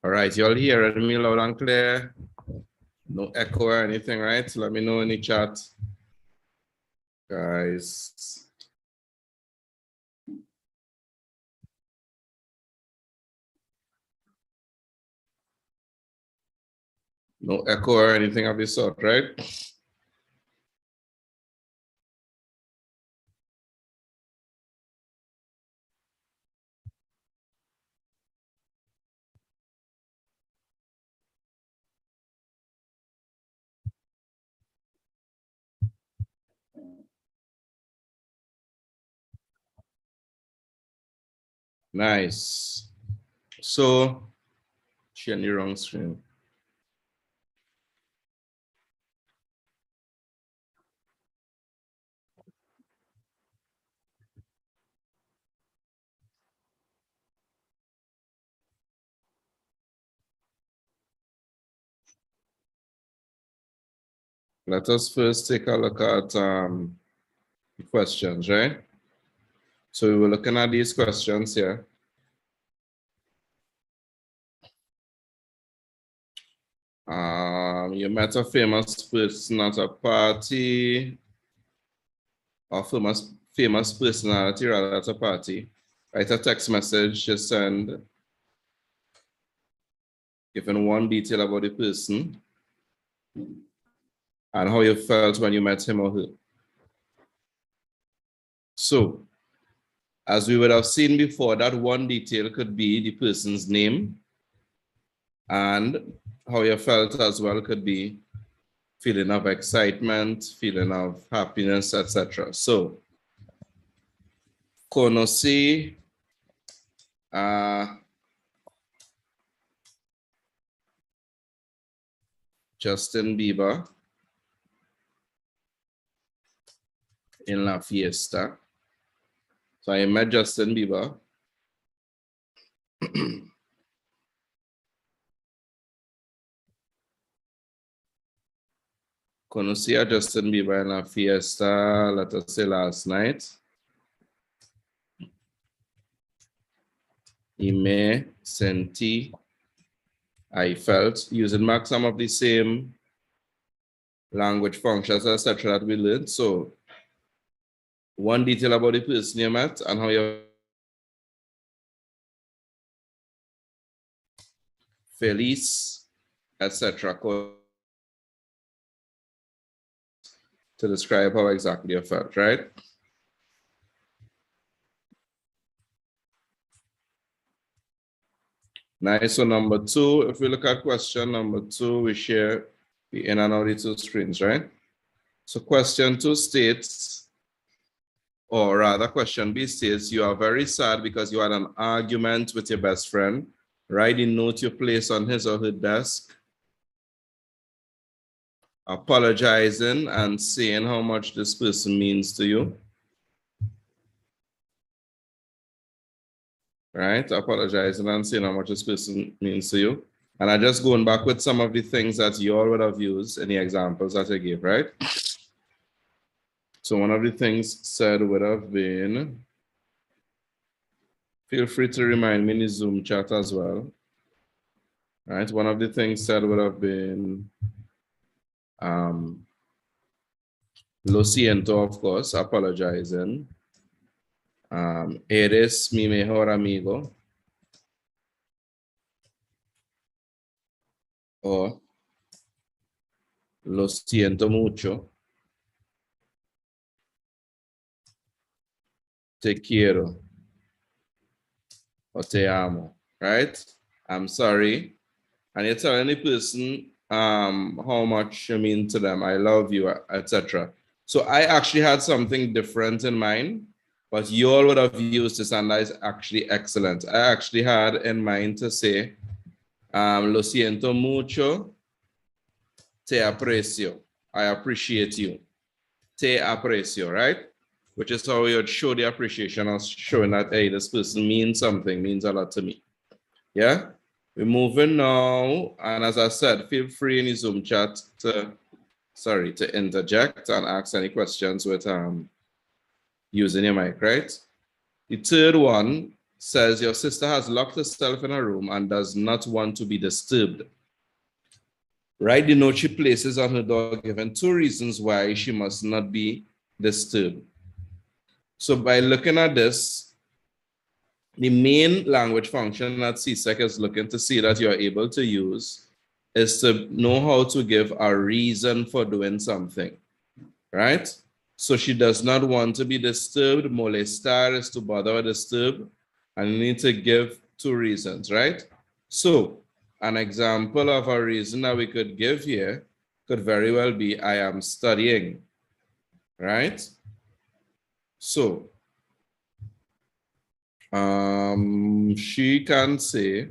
All right, you all hear me loud and clear? No echo or anything, right? Let me know in the chat, guys. No echo or anything of the sort, right? Nice. So, sharing the wrong screen. Let us first take a look at the questions, right? So we were looking at these questions here. You met a famous person at a party, or famous personality rather at a party. Write a text message, just send, giving one detail about the person and how you felt when you met him or her. So, as we would have seen before, that one detail could be the person's name, and how you felt as well could be feeling of excitement, feeling of happiness, etc. So, conocí a Justin Bieber en la fiesta. So I met Justin Bieber. Conocí a Justin Bieber en la fiesta, let us say last night. Y me sentí, I felt, using some of the same language functions, etc. that we learned. So one detail about the person you met and how you feliz, etc. to describe how exactly you felt, right? Nice. So number two, if we look at question number two, we share the in and out of the two screens, right? So question two states, or rather question B states, you are very sad because you had an argument with your best friend. Write the note you place on his or her desk, apologizing and saying how much this person means to you. Right? Apologizing and saying how much this person means to you. And I'm just going back with some of the things that you all would have used in the examples that I gave, right? So one of the things said would have been, feel free to remind me in the Zoom chat as well. Right? One of the things said would have been, lo siento, of course, apologizing. Eres mi mejor amigo. Or lo siento mucho. Te quiero. Or te amo. Right? I'm sorry. And you're telling the person how much you mean to them. I love you, etc. So I actually had something different in mind, but you all would have used this, and that is actually excellent. I actually had in mind to say, lo siento mucho, te aprecio. I appreciate you. Te aprecio, right? Which is how you would show the appreciation of showing that, hey, this person means something, means a lot to me. Yeah? We're moving now. And as I said, feel free in the Zoom chat to interject and ask any questions with using your mic, right? The third one says your sister has locked herself in a room and does not want to be disturbed. Write the note she places on her door, given 2 reasons why she must not be disturbed. So by looking at this, the main language function that Csec is looking to see that you're able to use is to know how to give a reason for doing something, right? So she does not want to be disturbed. Molestar is to bother or disturb, and you need to give 2 reasons, right? So an example of a reason that we could give here could very well be, I am studying, right? So she can say,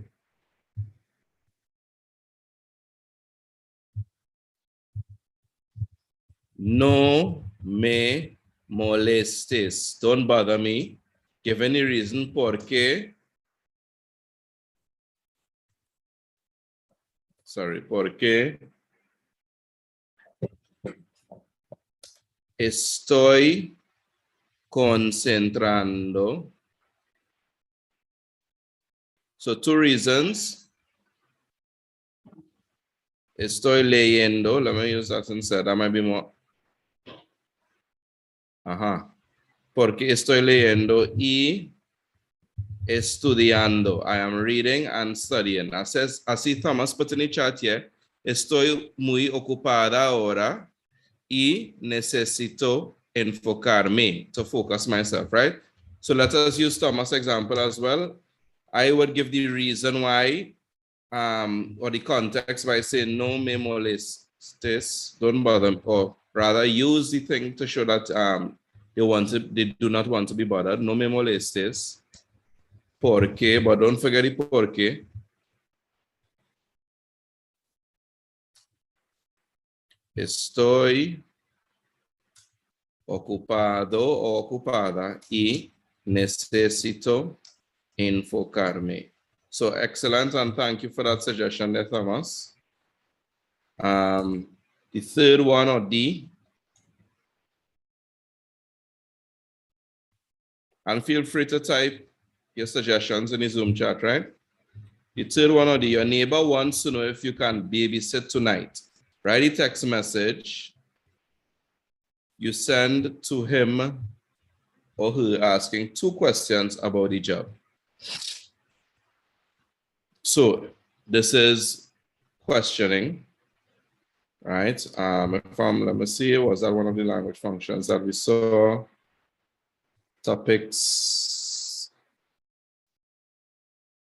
no me molestes. Don't bother me. Give any reason porque estoy concentrando. So 2 reasons. Estoy leyendo. Let me use that instead. That might be more. Porque estoy leyendo y estudiando. I am reading and studying. Así Thomas put in the chat here. Estoy muy ocupada ahora y necesito enfocarme, to focus myself, right? So let us use Thomas' example as well. I would give the reason why, or the context by saying, no me molestes, don't bother me, or rather use the thing to show that they do not want to be bothered. No me molestes. Porque, but don't forget the porque. Estoy ocupado o ocupada y necesito enfocarme. So excellent, and thank you for that suggestion there, Thomas. The third one, or D. And feel free to type your suggestions in the Zoom chat, right? The third one, or D, your neighbor wants to know if you can babysit tonight. Write a text message you send to him or her asking 2 questions about the job. So this is questioning, right? Let me see, was that one of the language functions that we saw? Topics,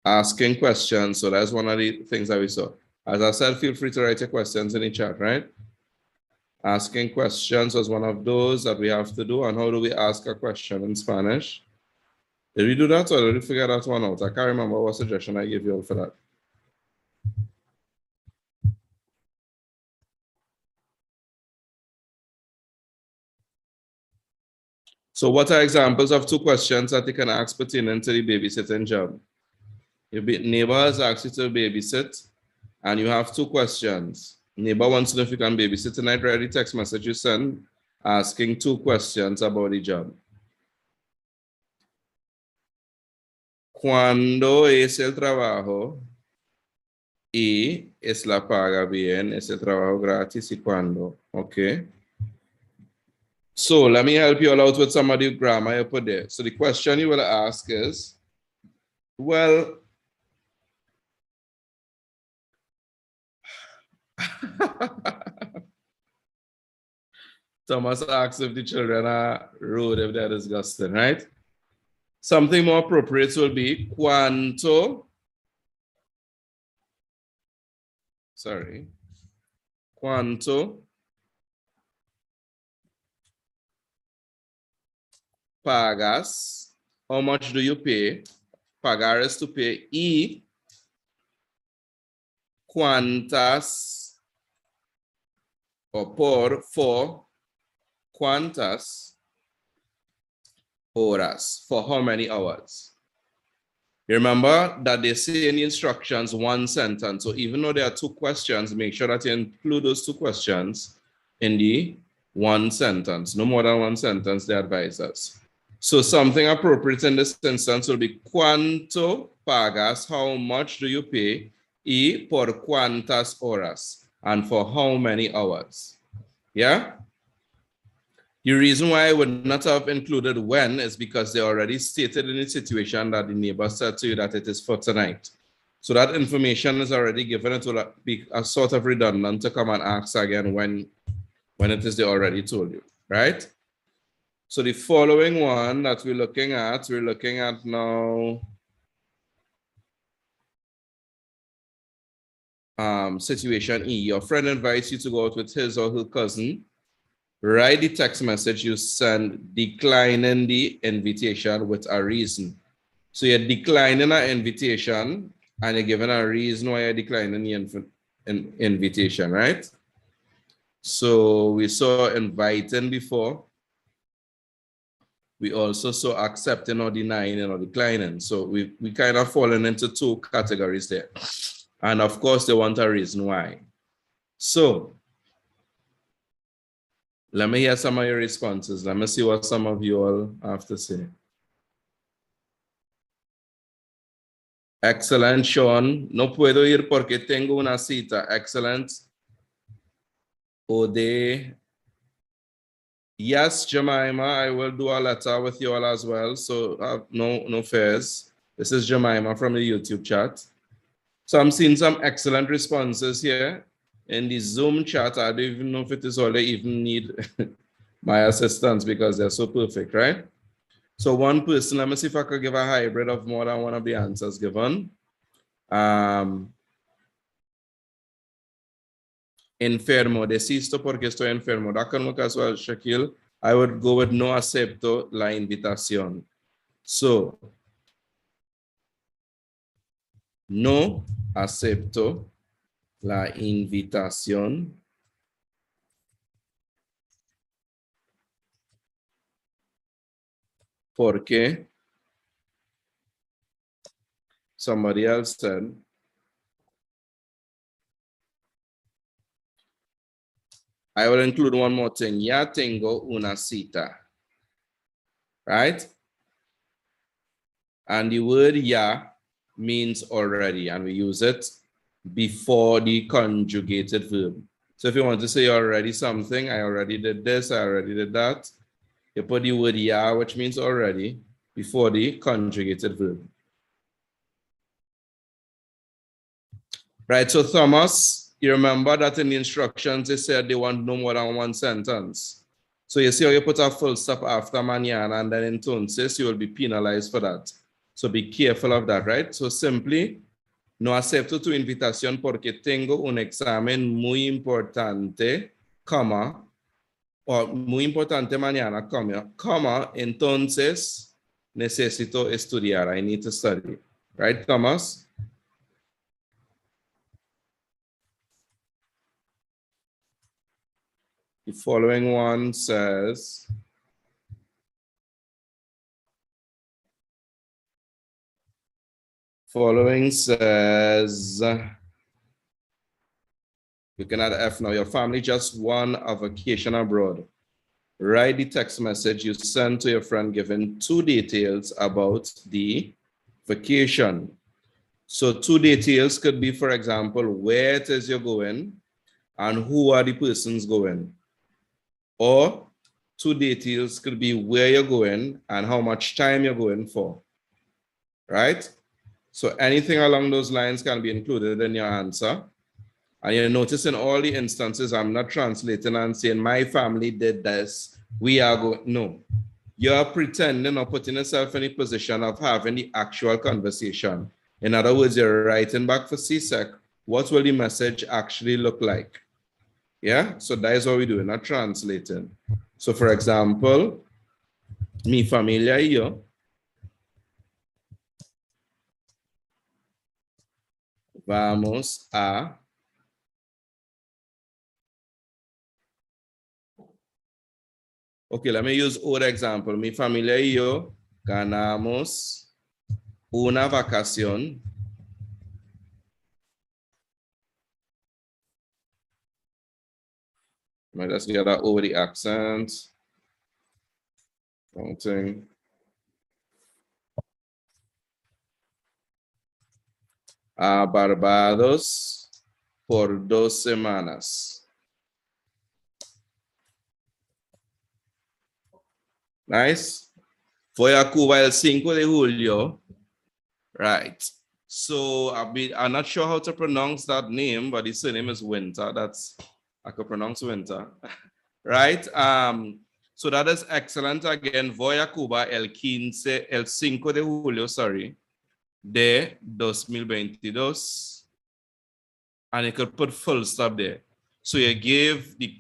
asking questions. So that's one of the things that we saw. As I said, feel free to write your questions in the chat, right? Asking questions was one of those that we have to do. And how do we ask a question in Spanish? Did we do that, or did we figure that one out? I can't remember what suggestion I gave you all for that. So what are examples of 2 questions that you can ask pertaining to the babysitting job? Your neighbor has asked you to babysit, and you have 2 questions. Neighbor wants to know if you can babysit tonight. Write the text message you send asking 2 questions about the job. ¿Cuándo es el trabajo? Y ¿es la paga bien? ¿Es el trabajo gratis? ¿Y cuándo? Okay. So let me help you all out with some of the grammar you put there. So the question you will ask is, well, Thomas asks if the children are rude, if they're disgusting, right? Something more appropriate will be cuánto pagas, how much do you pay? Pagar is to pay, y cuántas, or for cuántas horas, for how many hours. Remember that they say in the instructions 1 sentence. So even though there are 2 questions, make sure that you include those 2 questions in the 1 sentence. No more than 1 sentence, they advise us. So something appropriate in this instance will be cuánto pagas, how much do you pay, y por cuántas horas, and for how many hours. Yeah? The reason why I would not have included when is because they already stated in the situation that the neighbor said to you that it is for tonight. So that information is already given. It will be a sort of redundant to come and ask again when it is they already told you, right? So the following one that we're looking at now situation E. Your friend invites you to go out with his or her cousin. Write the text message you send declining the invitation with a reason. So you're declining an invitation and you're giving a reason why you're declining the invitation, right? So we saw inviting before. We also saw accepting or denying or declining. So we kind of fallen into two categories there. And of course, they want a reason why. So let me hear some of your responses. Let me see what some of you all have to say. Excellent, Sean. No puedo ir porque tengo una cita. Excellent. Ode. Yes, Jemima, I will do a letter with you all as well. So no fears. This is Jemima from the YouTube chat. So I'm seeing some excellent responses here. In the Zoom chat, I don't even know if it is all they even need my assistance because they're so perfect, right? So one person, let me see if I could give a hybrid of more than one of the answers given. Enfermo, desisto porque estoy enfermo. That can work as well, Shaquille. I would go with no acepto la invitación. So, no acepto la invitación porque somebody else said I will include one more thing. Ya tengo una cita. Right? And the word ya means already, and we use it before the conjugated verb. So if you want to say already something, I already did this, I already did that, you put the word ya, which means already, before the conjugated verb. Right, so Thomas, you remember that in the instructions, they said they want no more than one sentence. So you see how you put a full stop after mañana and then entonces, you will be penalized for that. So be careful of that, right? So simply, no acepto tu invitación porque tengo un examen muy importante, coma, o muy importante mañana, coma, entonces necesito estudiar. I need to study. Right, Thomas? The following one says, you can add F now. Your family just won a vacation abroad. Write the text message you send to your friend giving two details about the vacation. So two details could be, for example, where it is you're going and who are the persons going. Or two details could be where you're going and how much time you're going for, right? So anything along those lines can be included in your answer. And you notice in all the instances, I'm not translating and saying my family did this, we are going, no. You're pretending or putting yourself in a position of having the actual conversation. In other words, you're writing back for Csec, what will the message actually look like? Yeah, so that is what we do, not translating. So for example, mi familia y yo vamos a okay, let me use other example. Mi familia y yo ganamos una vacación let's get that over the accent. Something. a Barbados por 2 semanas. Nice. Fue a Cuba el 5 de julio. Right. So I'm not sure how to pronounce that name, but his surname is Winter. I could pronounce Winter. Right. So that is excellent. Again, voy a Cuba el 5 de julio, sorry, de 2022. And you could put full stop there. So you give the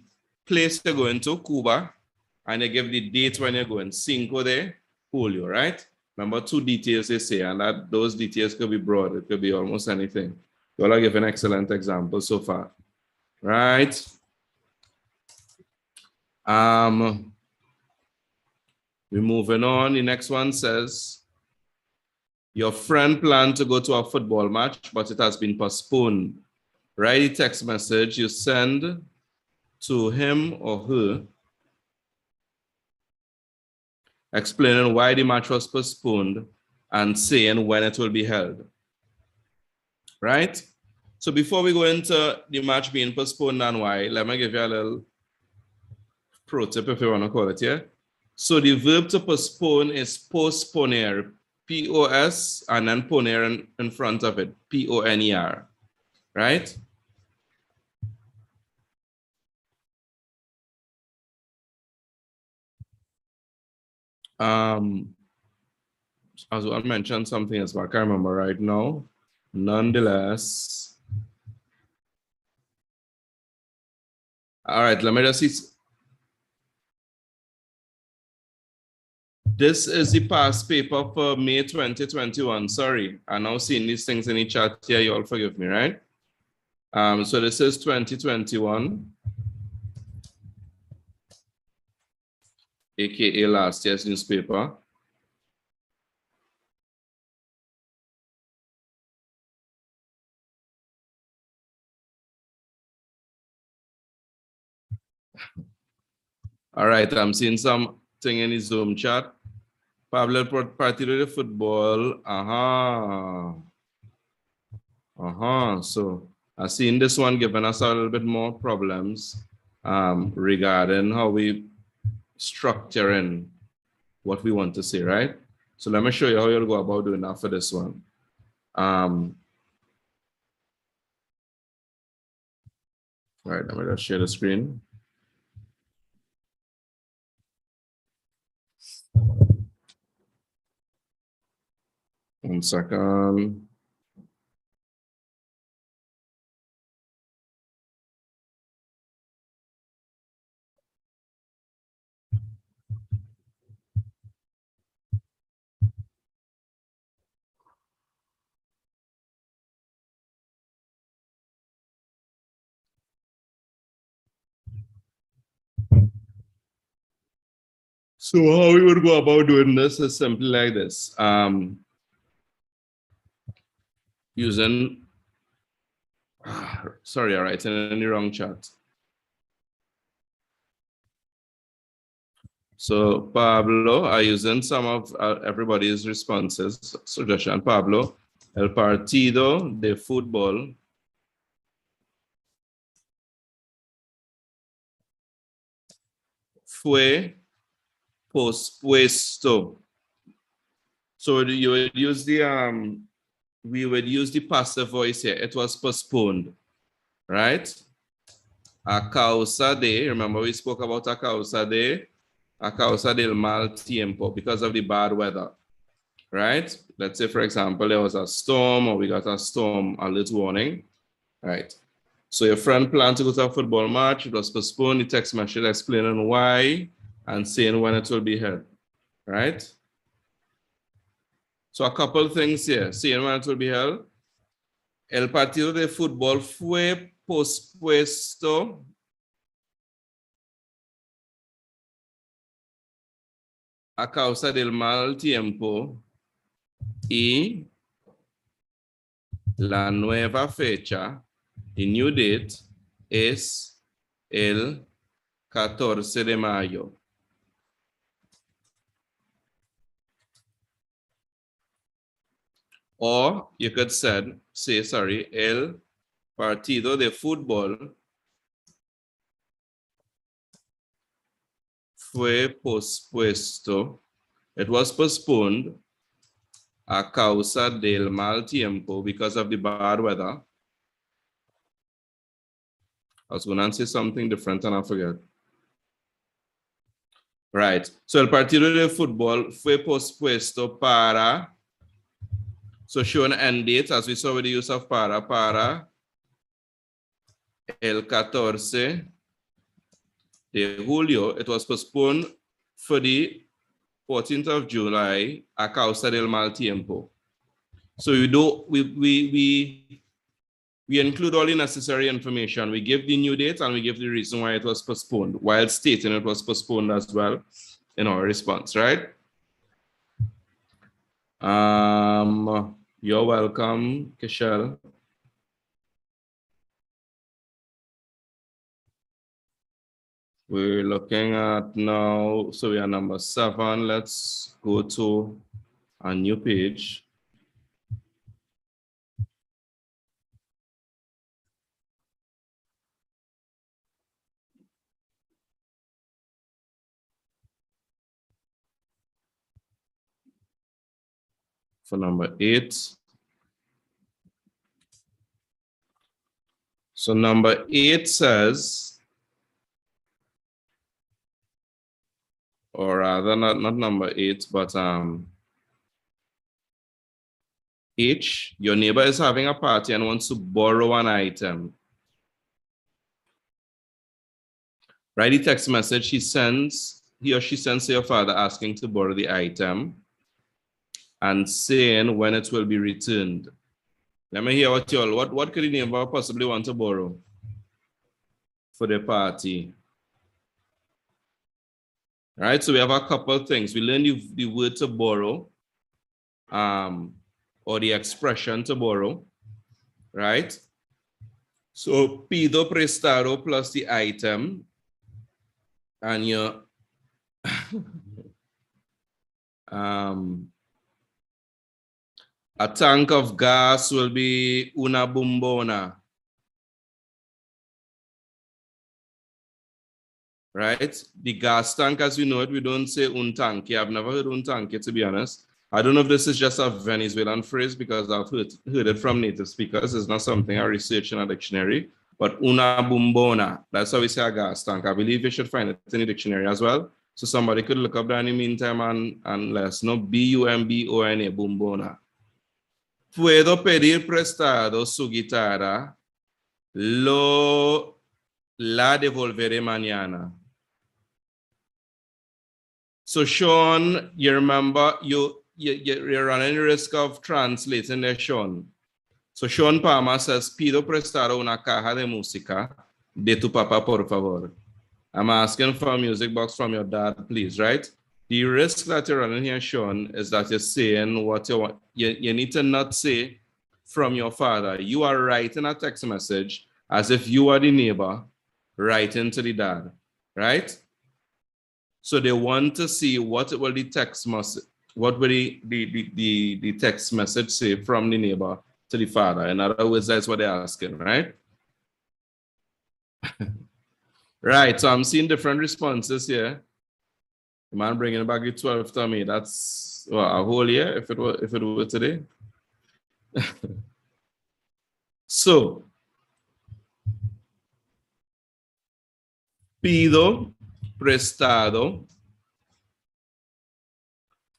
place you're going to, Cuba, and you give the date when you're going, 5 de julio, right? Remember 2 details they say, and those details could be broad. It could be almost anything. You all give an excellent example so far, right? We're moving on. The next one says, your friend planned to go to a football match, but it has been postponed. Write a text message you send to him or her explaining why the match was postponed and saying when it will be held. Right? So before we go into the match being postponed and why, let me give you a little pro tip if you want to call it, yeah? So the verb to postpone is postponer, P-O-S, and then poner in front of it, P-O-N-E-R, right? As I mentioned something else, but I can't remember right now. Nonetheless. All right, let me just see. This is the past paper for May 2021. Sorry, I'm now seeing these things in the chat here. You all forgive me, right? So this is 2021, aka last year's newspaper. All right, I'm seeing something in the Zoom chat. Pablo partido de football. So I've seen this one giving us a little bit more problems regarding how we structure in what we want to say, right? So let me show you how you'll go about doing that for this one. All right, let me just share the screen. One second. So how we would go about doing this is simply like this. Using, sorry, I write in the wrong chat. So Pablo, I using some of everybody's responses. Suggestion, Pablo, el partido de fútbol fue pospuesto. So you would use the we would use the passive voice here. It was postponed, right? A causa de, remember we spoke about a causa del mal tiempo, because of the bad weather, right? Let's say, for example, there was a storm or we got a storm alert warning, right? So your friend planned to go to a football match, it was postponed, the text message explaining why and saying when it will be held, right? So a couple of things here, saying when it will be held. El partido de fútbol fue pospuesto a causa del mal tiempo y la nueva fecha, the new date, es el 14 de mayo. Or you could say, sorry, el partido de fútbol fue pospuesto. It was postponed a causa del mal tiempo, because of the bad weather. I was going to say something different and I forget. Right. So el partido de fútbol fue pospuesto para, so show an end date, as we saw with the use of para el 14 de julio. It was postponed for the 14th of July a causa del mal tiempo. So we include all the necessary information. We give the new date and we give the reason why it was postponed, while stating it was postponed as well in our response, right? You're welcome, Kishel. We're looking at now, so we are number 7. Let's go to a new page. For number 8. So number 8 says, or rather not number 8, but H, your neighbor is having a party and wants to borrow an item. Write the text message he or she sends to your father asking to borrow the item and saying when it will be returned. Let me hear what could the neighbor possibly want to borrow for the party? Right, so we have a couple of things. We learned the word to borrow, or the expression to borrow, right? So pido prestado plus the item, and your a tank of gas will be una bombona, right? The gas tank, as we know it, we don't say un tanque. I've never heard un tanque, to be honest. I don't know if this is just a Venezuelan phrase because I've heard it from native speakers. It's not something I researched in a dictionary, but una bombona, that's how we say a gas tank. I believe you should find it in the dictionary as well. So somebody could look up that in the meantime and let us know. B-U-M-B-O-N-A, bombona. Puedo pedir prestado su guitarra, la devolveré mañana. So Sean, you remember you're running the risk of translating there, Sean. So Sean Palmer says, pido prestado una caja de música de tu papá, por favor. I'm asking for a music box from your dad, please, right? The risk that you're running here, Sean, is that you're saying what you want. You need to not say from your father. You are writing a text message as if you are the neighbor writing to the dad, right? So they want to see what will the text message, what will the text message say from the neighbor to the father. In other words, that's what they're asking, right? Right, so I'm seeing different responses here. The man bringing back the 12th to me. That's a whole year if it were today. So, pido prestado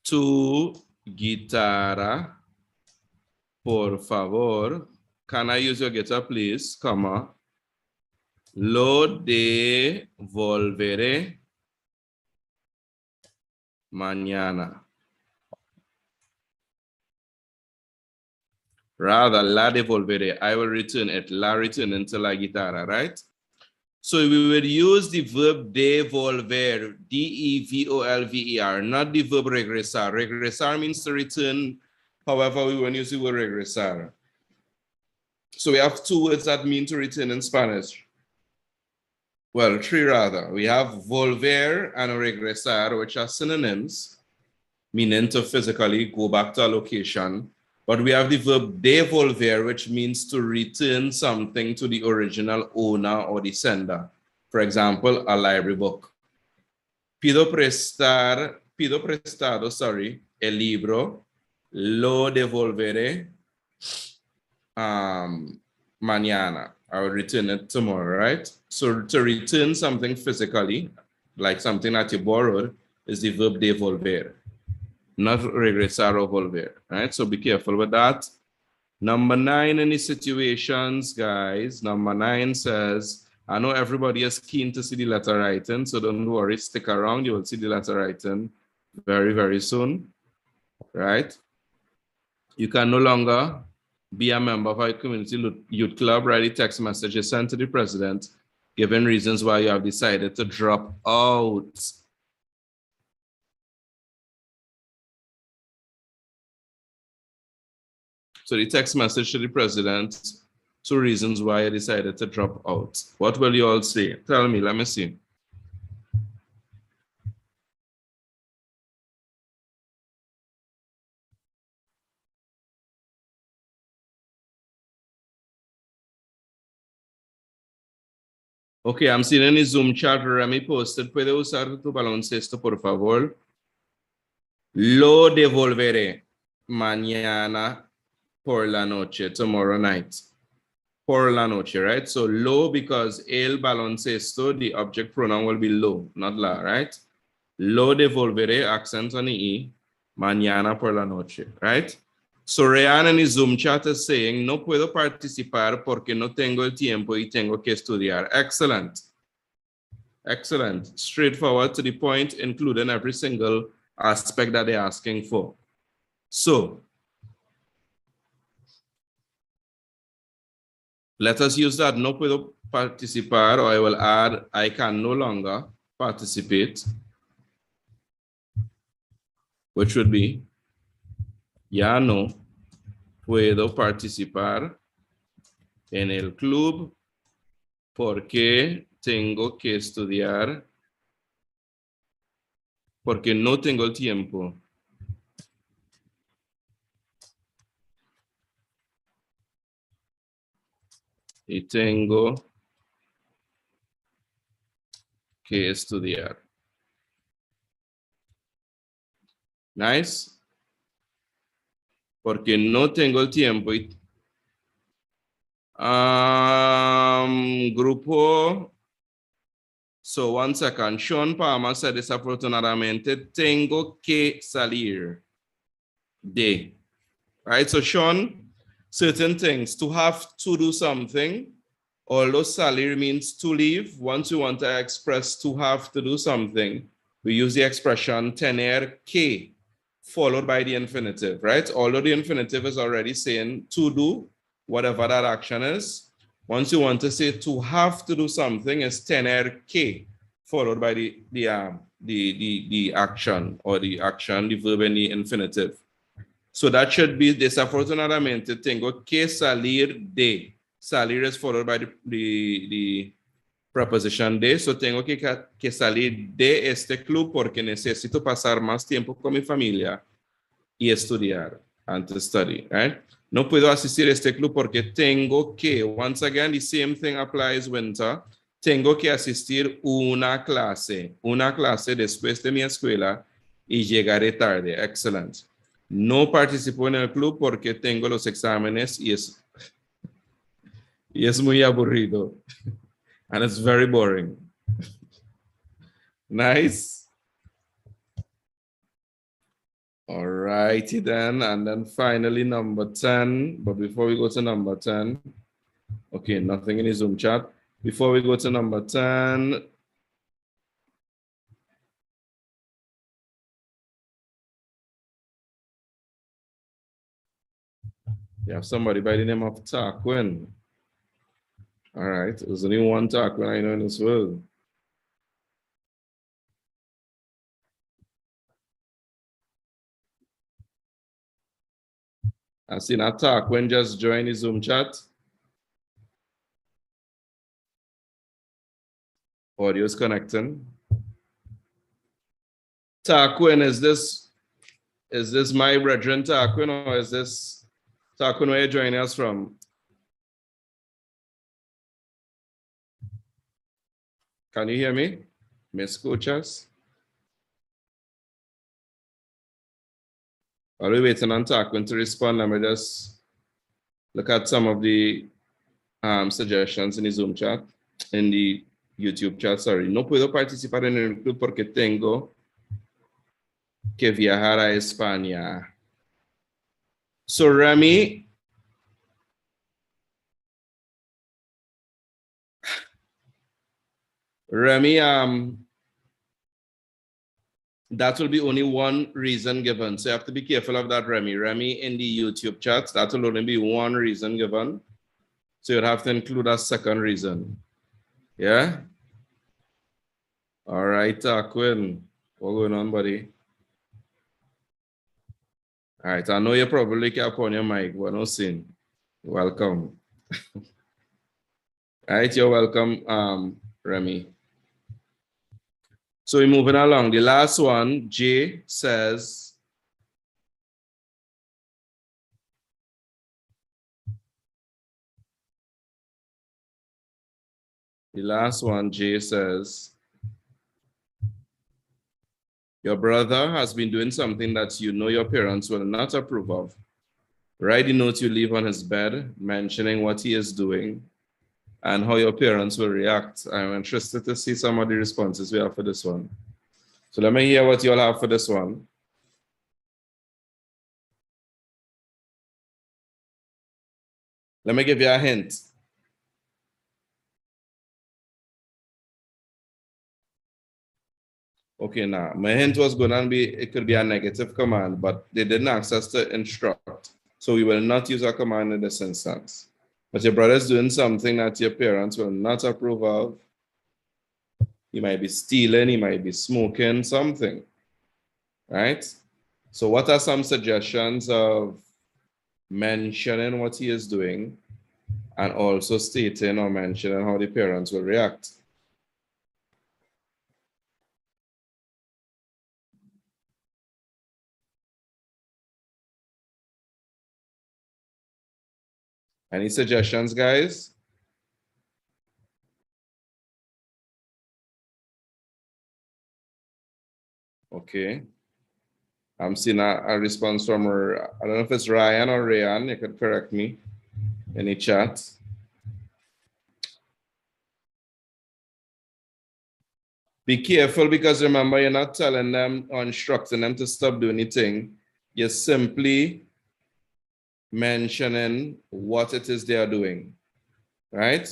tu guitarra, por favor. Can I use your guitar, please? Comma. Lo devolveré mañana. Rather, la devolveré. I will return it. La return to la guitarra, right? So we will use the verb devolver, D-E-V-O-L-V-E-R, not the verb regresar. Regresar means to return. However, we will use the word regresar. So we have 2 words that mean to return in Spanish. Well, 3 rather. We have volver and regresar, which are synonyms, meaning to physically go back to a location. But we have the verb devolver, which means to return something to the original owner or the sender. For example, a library book. Pido prestado, el libro, lo devolveré mañana. I will return it tomorrow, right? So to return something physically, like something that you borrowed, is the verb devolver, not regresar or volver, right? So be careful with that. Number 9 in the situations, guys. Number 9 says, I know everybody is keen to see the letter writing, so don't worry, stick around. You will see the letter writing very, very soon, right? You can no longer be a member of our community youth club. Write a text message sent to the president, giving reasons why you have decided to drop out. So the text message to the president, 2 reasons why I decided to drop out. What will you all say? Tell me, let me see. Okay, I'm seeing in the Zoom chat, Remy posted, ¿puede usar tu baloncesto, por favor? Lo devolveré mañana por la noche, tomorrow night. Por la noche, right? So lo, because el baloncesto, the object pronoun will be lo, not la, right? Lo devolveré, accent on the E, mañana por la noche, right? So Ryan in the Zoom chat is saying, no puedo participar porque no tengo el tiempo y tengo que estudiar. Excellent. Excellent. Straightforward to the point, including every single aspect that they're asking for. So let us use that no puedo participar, or I will add I can no longer participate, which would be ya no puedo participar en el club porque tengo que estudiar, porque no tengo el tiempo. Y tengo que estudiar. Nice. Porque no tengo el tiempo. Grupo. So 1 second. Sean Palmer said, desafortunadamente, tengo que salir de. Right? So Sean, certain things, to have to do something, although salir means to leave. Once you want to express to have to do something, we use the expression tener que, followed by the infinitive, right? Although the infinitive is already saying to do whatever that action is. Once you want to say to have to do something, is tener que, followed by the action, or the action, the verb and the infinitive. So that should be desafortunadamente tengo que salir de. Salir is followed by the preposition de. So tengo que salir de este club porque necesito pasar más tiempo con mi familia y estudiar, and to study, right? No puedo asistir a este club porque tengo que. Once again, the same thing applies, Winter. Tengo que asistir una clase después de mi escuela y llegaré tarde. Excellent. No participo en el club porque tengo los exámenes y es muy aburrido. And it's very boring. Nice. All righty then. And then finally, number 10. But before we go to number 10, okay, nothing in the Zoom chat. Before we go to number 10, you have somebody by the name of Tarquin. All right, there's only one Tarquin I know in this world. I see that Tarquin just joined the Zoom chat. Audio is connecting. Tarquin, is this my brethren Tarquin, or is this Takun, where are you joining us from? Can you hear me? ¿Me escuchas? While we're waiting on Takun to respond, let me just look at some of the suggestions in the Zoom chat, in the YouTube chat, sorry. No puedo participar en el club porque tengo que viajar a España. So Remy, that will be only one reason given. So you have to be careful of that, Remy. Remy, in the YouTube chat, that will only be one reason given. So you'd have to include a second reason. Yeah? All right, Quinn. What's going on, buddy? All right, I know you probably kept on your mic, but no sin. Welcome. All right, you're welcome, Remy. So we're moving along. The last one, Jay says, the last one, Jay says, your brother has been doing something that you know your parents will not approve of. Write the note you leave on his bed, mentioning what he is doing and how your parents will react. I'm interested to see some of the responses we have for this one. So let me hear what you all have for this one. Let me give you a hint. Okay, now my hint was going to be, it could be a negative command, but they didn't ask us to instruct. So we will not use a command in this instance. But your brother's doing something that your parents will not approve of. He might be stealing, he might be smoking, something, right? So what are some suggestions of mentioning what he is doing and also stating or mentioning how the parents will react? Any suggestions, guys? Okay. I'm seeing a response from her. I don't know if it's Ryan or Rayan. You could correct me in the chat. Be careful because remember, you're not telling them or instructing them to stop doing anything. You're simply mentioning what it is they are doing, right?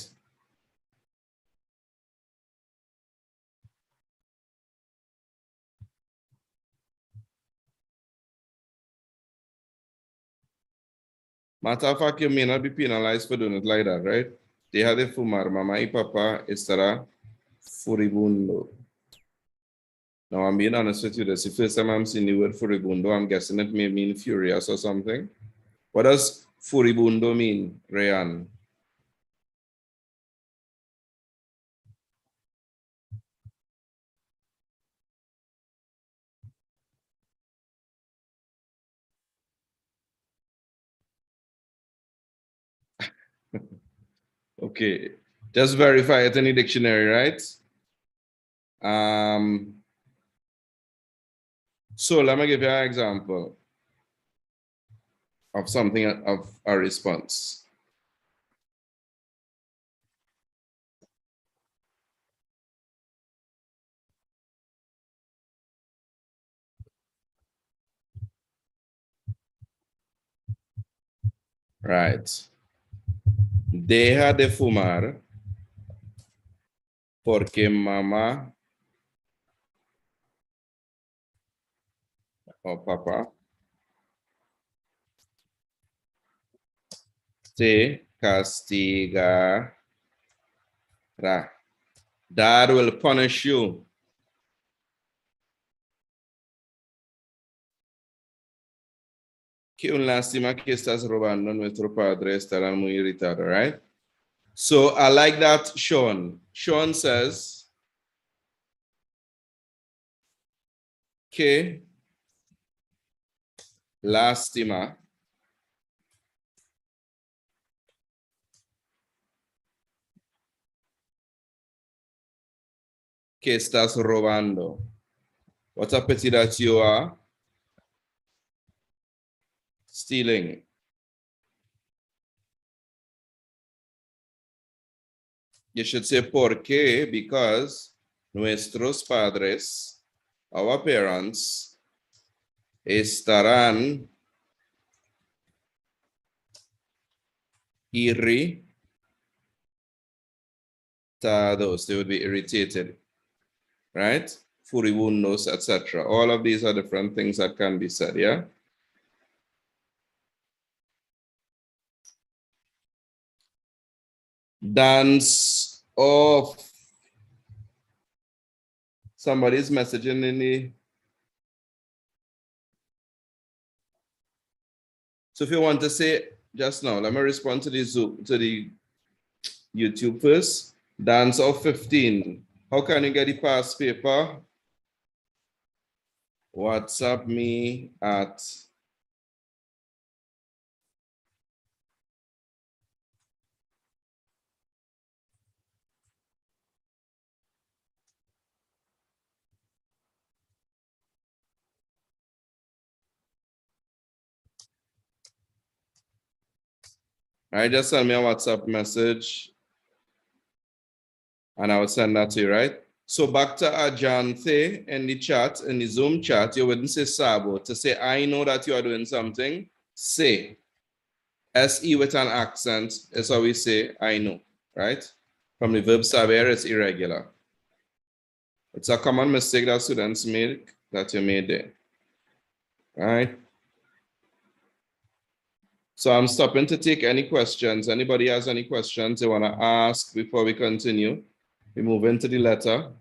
Matter of fact, you may not be penalized for doing it like that, right? Deja de fumar, mamá y papá estará furibundo. Now, I'm being honest with you. This is the first time I'm seeing the word furibundo. I'm guessing it may mean furious or something. What does furibundo mean, Rayan? Okay, just verify it in the dictionary, right? So let me give you an example of something of a response. Right. Deja de fumar porque mamá o papá te castigará. Dad will punish you. Qué un lástima que estás robando. Nuestro padre estará muy irritado, right? So I like that, Sean. Sean says, que lástima Que estás robando? What a pity that you are stealing. You should say por qué, because nuestros padres, our parents, estarán irritados. They would be irritated, right? Furibundos, etc. All of these are different things that can be said, yeah? Dance off. Somebody's messaging in the... So if you want to say just now, let me respond to the Zoom, to the YouTube first. Dance off 15. How can you get the past paper? WhatsApp me at just send me a WhatsApp message and I will send that to you, right? So back to Ajante in the chat, in the Zoom chat, you wouldn't say Sabo. To say, I know that you are doing something, say. SE with an accent is how we say, I know, right? From the verb saber, it's irregular. It's a common mistake that students make that you made there, right? So I'm stopping to take any questions. Anybody has any questions they want to ask before we continue? We move into the letter.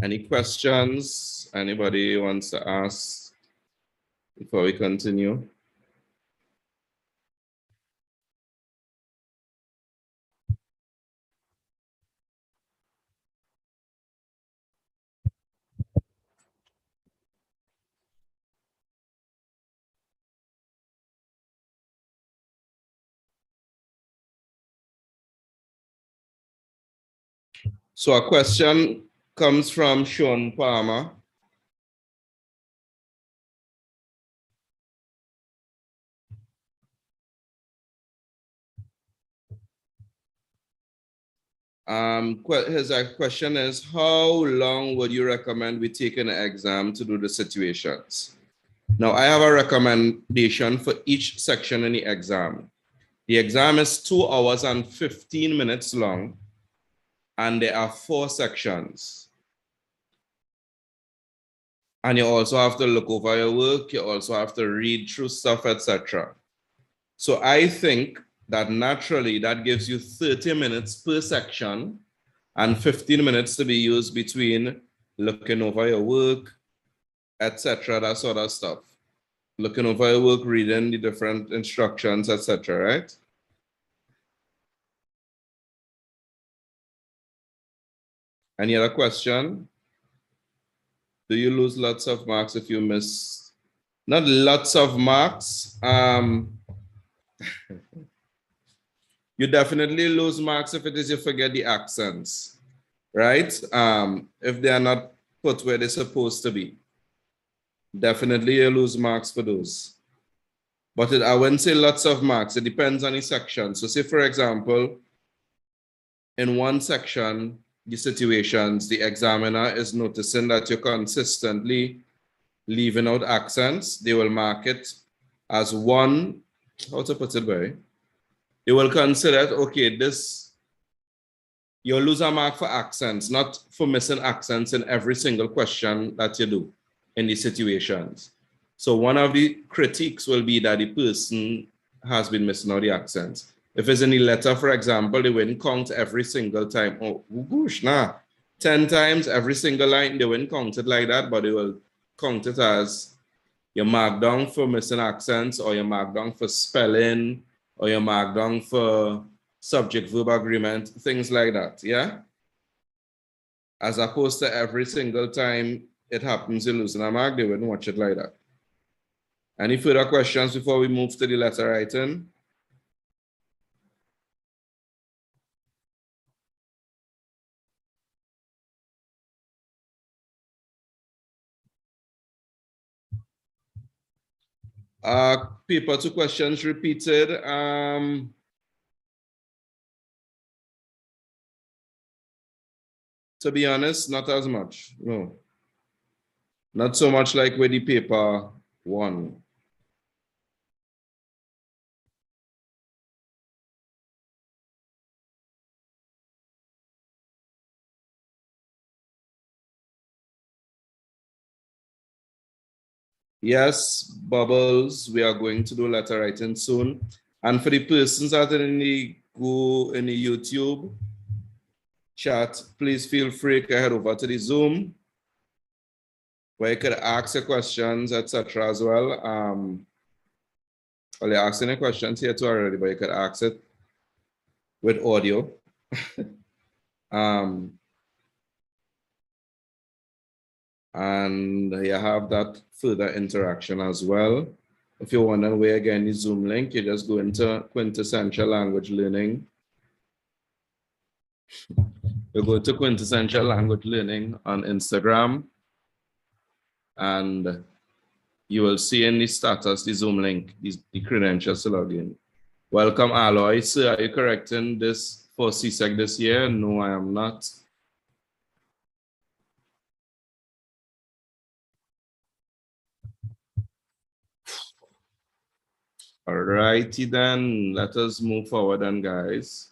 Any questions anybody wants to ask before we continue? So a question comes from Sean Palmer. His question is, how long would you recommend we take an exam to do the situations? Now, I have a recommendation for each section in the exam. The exam is 2 hours and 15 minutes long, and there are 4 sections. And you also have to look over your work, you also have to read through stuff, etc. So I think that naturally that gives you 30 minutes per section and 15 minutes to be used between looking over your work, etc., that sort of stuff. Looking over your work, reading the different instructions, etc., right? Any other question? Do you lose lots of marks if you miss? Not lots of marks. You definitely lose marks if it is you forget the accents, right? If they are not put where they're supposed to be. Definitely you lose marks for those. But I wouldn't say lots of marks. It depends on the section. So say, for example, in one section, the situations, the examiner is noticing that you're consistently leaving out accents. They will mark it as one, how to put it, Barry? They will consider, okay, this, you'll lose a mark for accents, not for missing accents in every single question that you do in these situations. So one of the critiques will be that the person has been missing all the accents. If it's in the letter, for example, they wouldn't count every single time. Oh, gosh, nah. 10 times every single line, they wouldn't count it like that, but they will count it as you mark down for missing accents, or you mark down for spelling, or you mark down for subject-verb agreement, things like that, yeah? As opposed to every single time it happens you're losing a mark, they wouldn't watch it like that. Any further questions before we move to the letter writing? Paper 2 questions repeated. To be honest, not as much. No. Not so much like with the paper 1. Yes, Bubbles, we are going to do letter writing soon. And for the persons that are in the YouTube chat, please feel free to head over to the Zoom where you could ask your questions, etc. as well. Well, you're asking the questions here too already, but you could ask it with audio. And you have that further interaction as well. If you're wondering where again the Zoom link, you just go into Quintessential Language Learning. You go to Quintessential Language Learning on Instagram, and you will see in the status the Zoom link, the credentials to log in. Welcome, Aloy. Sir, are you correcting this for Csec this year? No, I am not. All righty then, let us move forward then, guys.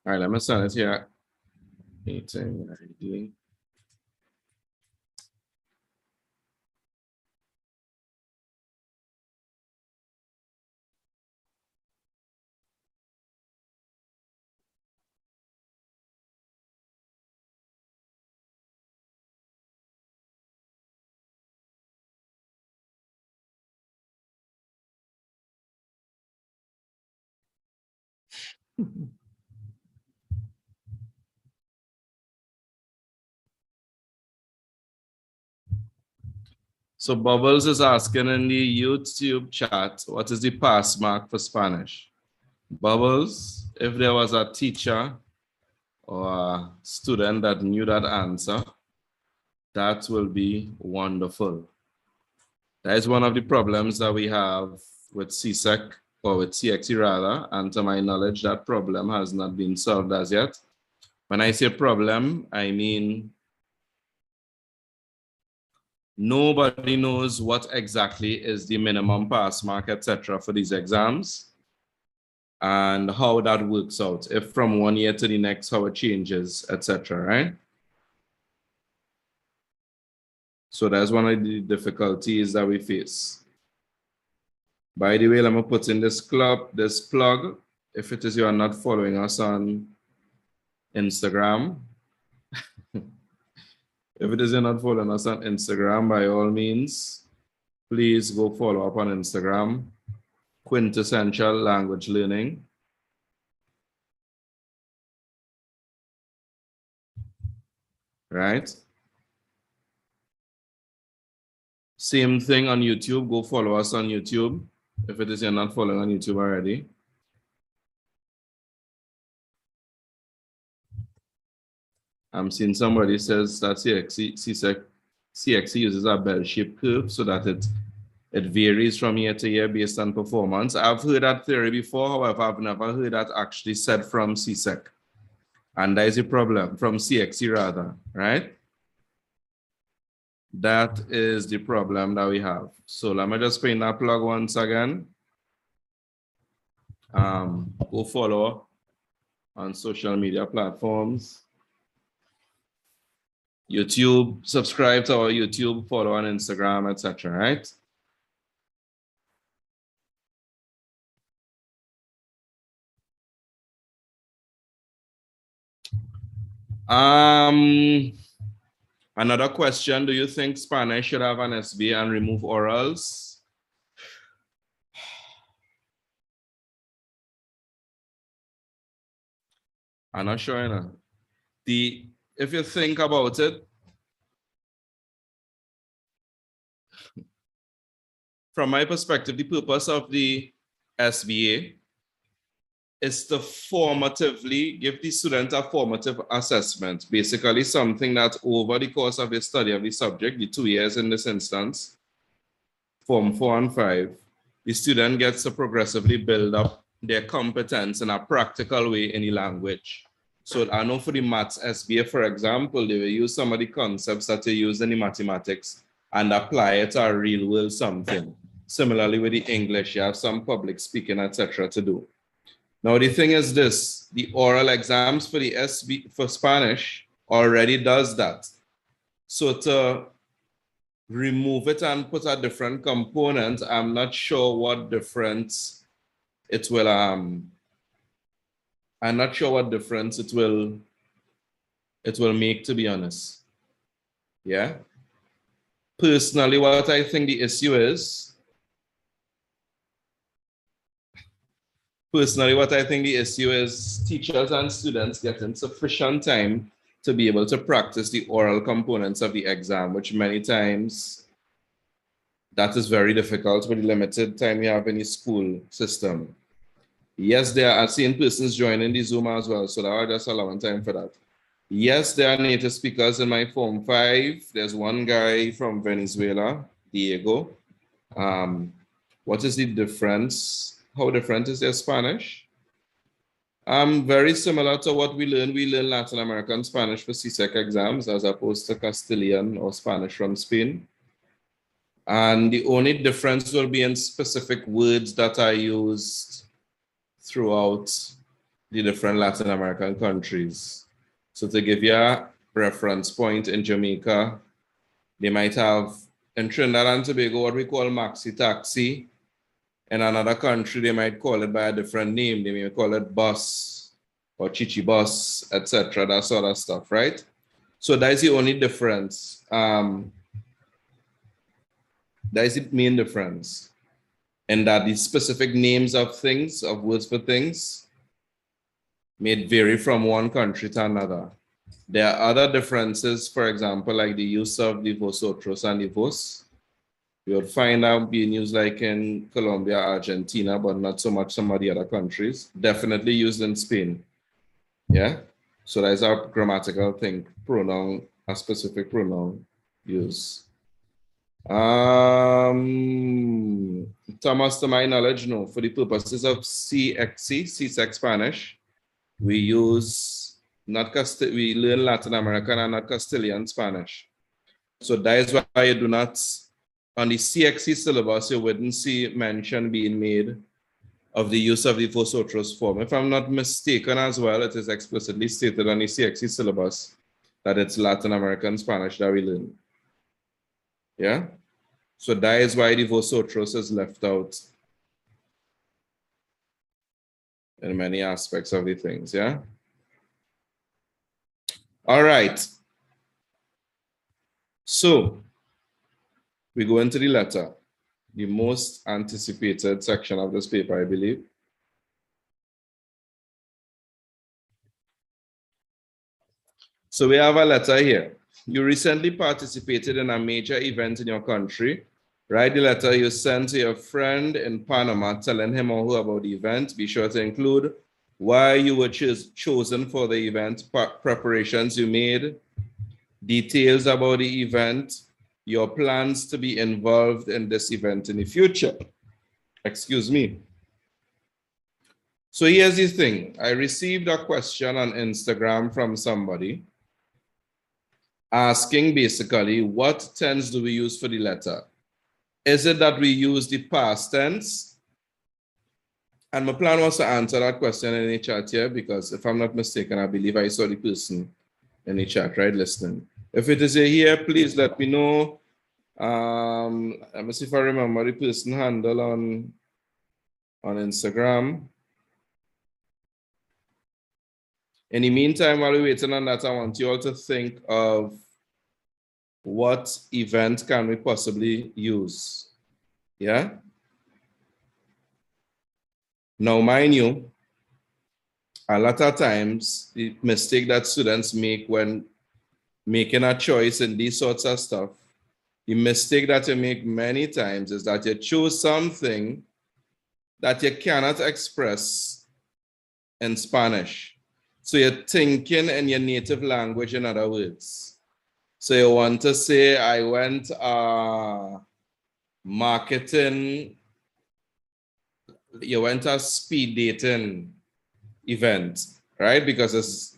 All right, let me send it here. Meeting ID. So Bubbles is asking in the YouTube chat, what is the pass mark for Spanish? Bubbles, if there was a teacher or a student that knew that answer, that will be wonderful. That is one of the problems that we have with Csec, or with CXE rather, and to my knowledge, that problem has not been solved as yet. When I say problem, I mean nobody knows what exactly is the minimum pass mark, etc. for these exams and how that works out, if from one year to the next, how it changes, etc. Right? So that's one of the difficulties that we face. By the way, let me put in this plug. If it is you are not following us on Instagram, if it is you're not following us on Instagram, by all means, please go follow up on Instagram, Quintessential Language Learning. Right? Same thing on YouTube. Go follow us on YouTube. If it is you're not following on YouTube already. I'm seeing somebody says that CXE uses a bell-shaped curve so that it varies from year to year based on performance. I've heard that theory before, however, I've never heard that actually said from Csec. And that is a problem, from CXE rather, right? That is the problem that we have. So let me just put that plug once again. Go follow on social media platforms. YouTube, subscribe to our YouTube, follow on Instagram, etc. Right? Another question, do you think Spanish should have an SB and remove orals? I'm not sure, you know. If you think about it, from my perspective, the purpose of the SBA is to formatively give the student a formative assessment, basically something that over the course of the study of the subject, the 2 years in this instance, Form 4 and 5, the student gets to progressively build up their competence in a practical way in the language. So I know for the maths SBA, for example, they will use some of the concepts that they use in the mathematics and apply it to a real world something. Similarly with the English, you have some public speaking, etc. to do. Now, the thing is this, the oral exams for the SB for Spanish already does that. So to remove it and put a different component, I'm not sure what difference it will, I'm not sure what difference it will make, to be honest. Yeah. Personally, what I think the issue is, teachers and students getting sufficient time to be able to practice the oral components of the exam, which many times that is very difficult with the limited time you have in the school system. Yes, there are seeing persons joining the Zoom as well, so that are just allowing time for that. Yes, there are native speakers in my Form 5. There's one guy from Venezuela, Diego. What is the difference? How different is their Spanish? Very similar to what we learn. We learn Latin American Spanish for Csec exams as opposed to Castilian or Spanish from Spain. And the only difference will be in specific words that are used throughout the different Latin American countries. So to give you a reference point, in Jamaica, they might have, in Trinidad and Tobago, what we call maxi taxi. In another country, they might call it by a different name. They may call it bus or chichi bus, etc. That sort of stuff, right? So that is the only difference. That is the main difference. And that the specific names of things, of words for things, may vary from one country to another. There are other differences, for example, like the use of the vosotros and the vos. You would find out being used like in Colombia, Argentina, but not so much some of the other countries. Definitely used in Spain. Yeah? So that's our grammatical thing, pronoun, a specific pronoun use. Thomas, to my knowledge, no. For the purposes of Csec Spanish, we use we learn Latin American and not Castilian Spanish. So that is why you do not, on the CXC syllabus, you wouldn't see mention being made of the use of the vosotros form. If I'm not mistaken as well, it is explicitly stated on the CXC syllabus that it's Latin American Spanish that we learn. Yeah? So that is why the vosotros is left out in many aspects of the things, yeah? All right. So we go into the letter, the most anticipated section of this paper, I believe. So we have a letter here. You recently participated in a major event in your country. Write the letter you sent to your friend in Panama, telling him or her about the event. Be sure to include why you were chosen for the event, preparations you made, details about the event, your plans to be involved in this event in the future. Excuse me. So here's the thing. I received a question on Instagram from somebody asking basically, what tense do we use for the letter? Is it that we use the past tense? And my plan was to answer that question in the chat here because if I'm not mistaken, I believe I saw the person in the chat, right, listening. If it is here, please let me know. Let me see if I remember the person handle on Instagram. In the meantime, while we're waiting on that, I want you all to think of what event can we possibly use? Yeah? Now, mind you, a lot of times, the mistake that students make when making a choice in these sorts of stuff, the mistake that you make many times is that you choose something that you cannot express in Spanish. So you're thinking in your native language, in other words. So you want to say, I went marketing, you went a speed dating event, right? Because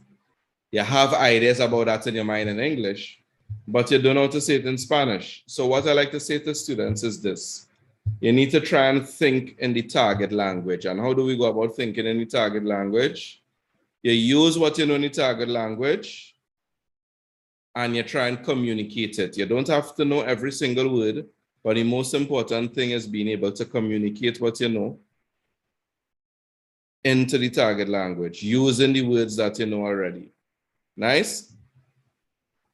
you have ideas about that in your mind in English, but you don't know how to say it in Spanish. So what I like to say to students is this. You need to try and think in the target language. And how do we go about thinking in the target language? You use what you know in the target language and you try and communicate it. You don't have to know every single word, but the most important thing is being able to communicate what you know into the target language, using the words that you know already. Nice?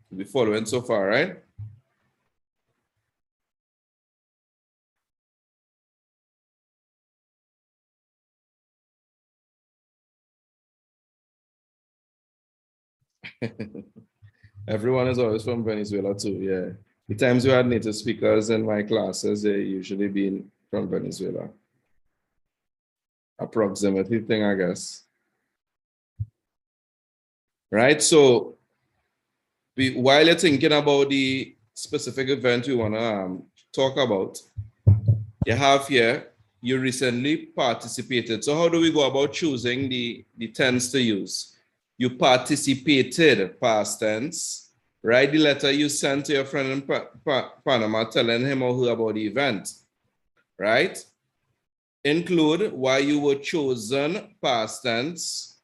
We're following so far, right? Everyone is always from Venezuela too, yeah. The times we had native speakers in my classes, they usually been from Venezuela. A proximity thing, I guess. Right, so while you're thinking about the specific event we want to talk about, you have here, you recently participated. So how do we go about choosing the tense to use? You participated, past tense. Write the letter you sent to your friend in Panama telling him or her about the event, right? Include why you were chosen, past tense.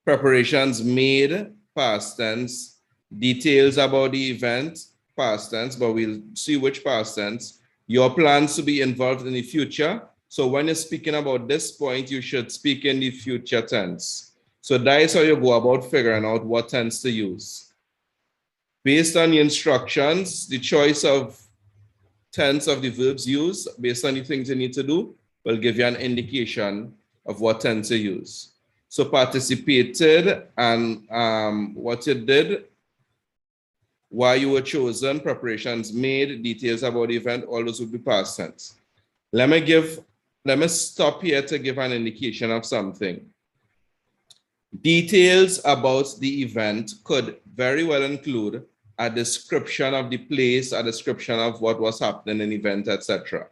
Preparations made, past tense. Details about the event, past tense, but we'll see which past tense. Your plans to be involved in the future. So when you're speaking about this point, you should speak in the future tense. So that is how you go about figuring out what tense to use. Based on the instructions, the choice of tense of the verbs used, based on the things you need to do, will give you an indication of what tense to use. So participated and what you did, why you were chosen, preparations made, details about the event, all those would be past tense. Let me stop here to give an indication of something. Details about the event could very well include a description of the place, a description of what was happening in the event, etc.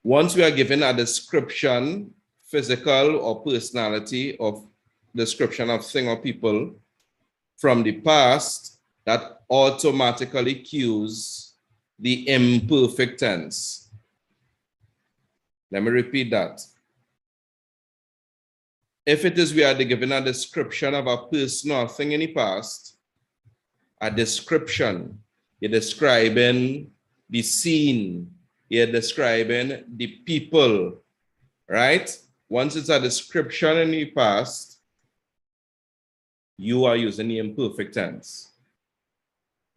Once we are given a description, physical or personality of description of thing or people from the past, that automatically cues the imperfect tense. Let me repeat that. If it is we are given a description of a person or thing in the past, a description, you're describing the scene, you're describing the people, right? Once it's a description in the past, you are using the imperfect tense.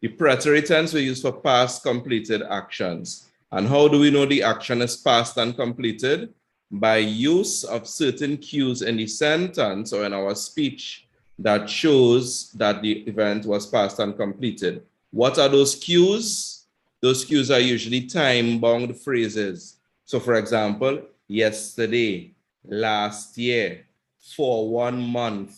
The preterite tense we use for past completed actions. And how do we know the action is past and completed? By use of certain cues in the sentence or in our speech that shows that the event was past and completed. What are those cues? Those cues are usually time-bound phrases. So for example, yesterday, last year, for 1 month,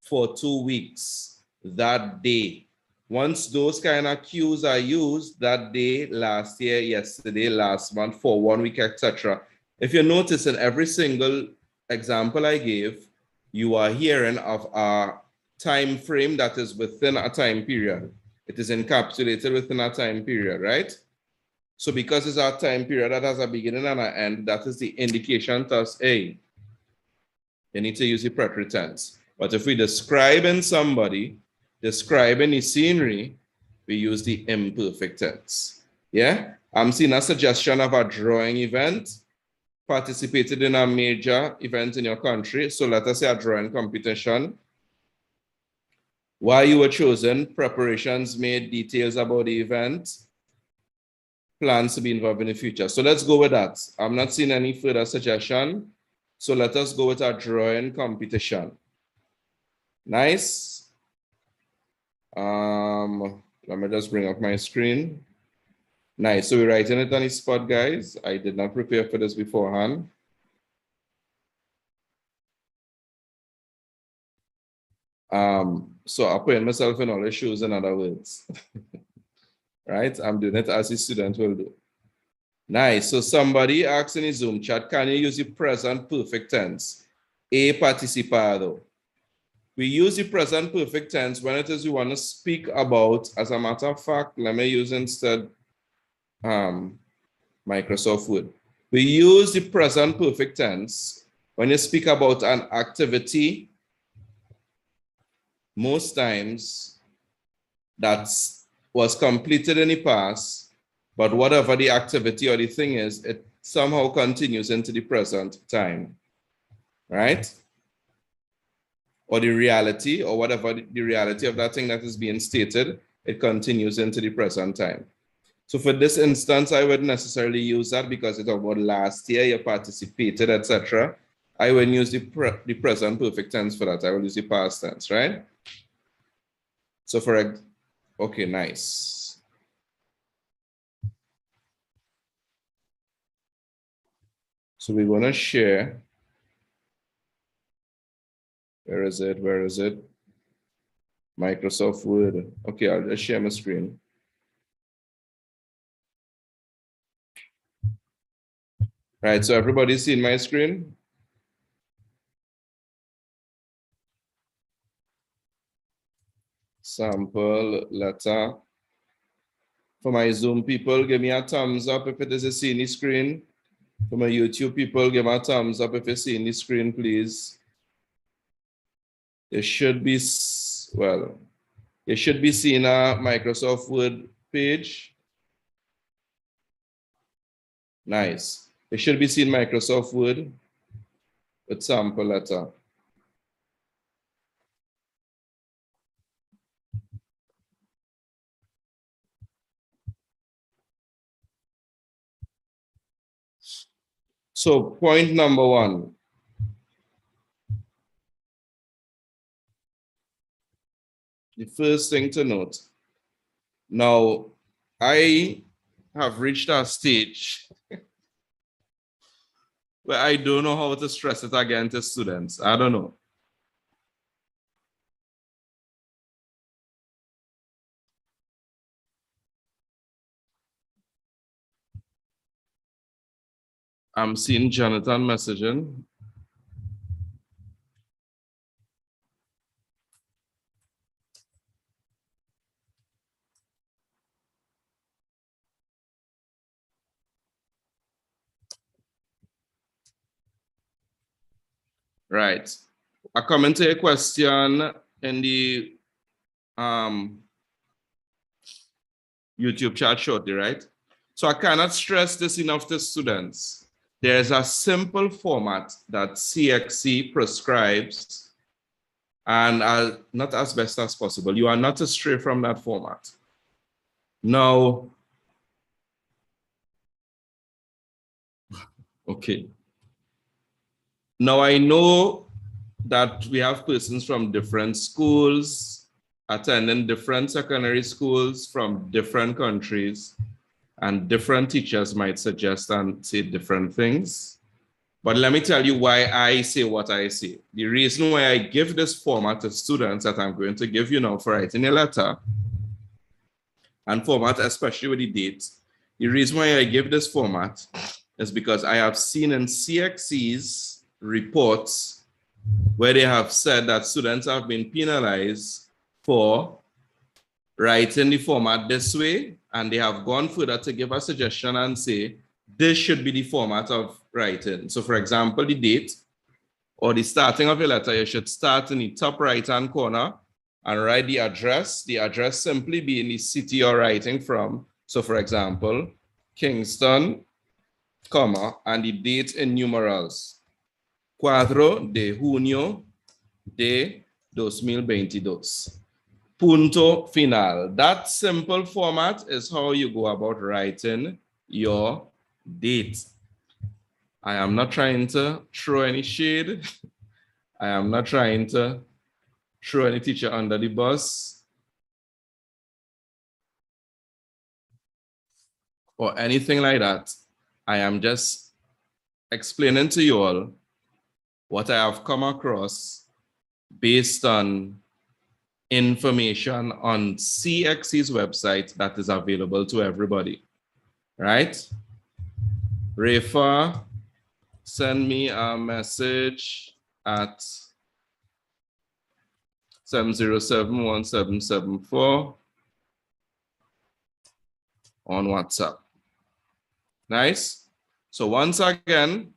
for 2 weeks, that day. Once those kind of cues are used, that day, last year, yesterday, last month, for 1 week, etc. If you notice in every single example I gave, you are hearing of a time frame that is within a time period. It is encapsulated within a time period, right? So because it's a time period that has a beginning and an end, that is the indication to us, hey, you need to use the preterite tense. But if we describe in somebody, describing the scenery, we use the imperfect tense. Yeah? I'm seeing a suggestion of a drawing event, participated in a major event in your country. So let us say a drawing competition. Why you were chosen, preparations made, details about the event, plans to be involved in the future. So let's go with that. I'm not seeing any further suggestion. So let us go with our drawing competition. Nice. Let me just bring up my screen. Nice. So we're writing it on the spot, guys. I did not prepare for this beforehand. So I'm putting myself in all the shoes, in other words. Right? I'm doing it as a student will do. Nice. So somebody asked in the Zoom chat, can you use the present perfect tense? A participado. We use the present perfect tense when it is we want to speak about, as a matter of fact, let me use instead Microsoft Word. We use the present perfect tense when you speak about an activity, most times that was completed in the past, but whatever the activity or the thing is, it somehow continues into the present time, right? Or the reality, or whatever the reality of that thing that is being stated, it continues into the present time. So for this instance, I wouldn't necessarily use that because it's about last year, you participated, etc. I wouldn't use the present perfect tense for that. I will use the past tense, right? So okay, nice. So we're going to share. Where is it? Where is it? Microsoft Word. Okay, I'll just share my screen. Right, so everybody's seen my screen? Sample letter. For my Zoom people, give me a thumbs up if it is a seeing the screen. For my YouTube people, give me a thumbs up if you're seeing the screen, please. You should be, well, you should be seeing a Microsoft Word page. Nice. You should be seeing Microsoft Word with sample letter. So point number one. The first thing to note. Now, I have reached a stage where I don't know how to stress it again to students. I don't know. I'm seeing Jonathan messaging. Right. I comment to a question in the YouTube chat shortly, right? So I cannot stress this enough to students. There's a simple format that CXC prescribes, and not as best as possible. You are not to stray from that format. Now, okay. Now I know that we have persons from different schools, attending different secondary schools from different countries, and different teachers might suggest and say different things. But let me tell you why I say what I say. The reason why I give this format to students that I'm going to give you now for writing a letter, and format especially with the dates, the reason why I give this format is because I have seen in CXC's reports where they have said that students have been penalized for writing the format this way, and they have gone further to give a suggestion and say, this should be the format of writing. So for example, the date or the starting of your letter, you should start in the top right-hand corner and write the address simply being the city you're writing from. So for example, Kingston, comma, and the date in numerals. 4 de junio de 2022. Punto final. That simple format is how you go about writing your date. I am not trying to throw any shade. I am not trying to throw any teacher under the bus or anything like that. I am just explaining to you all what I have come across based on information on CXC's website that is available to everybody, right? Refer, send me a message at 707-1774 on WhatsApp. Nice. So once again,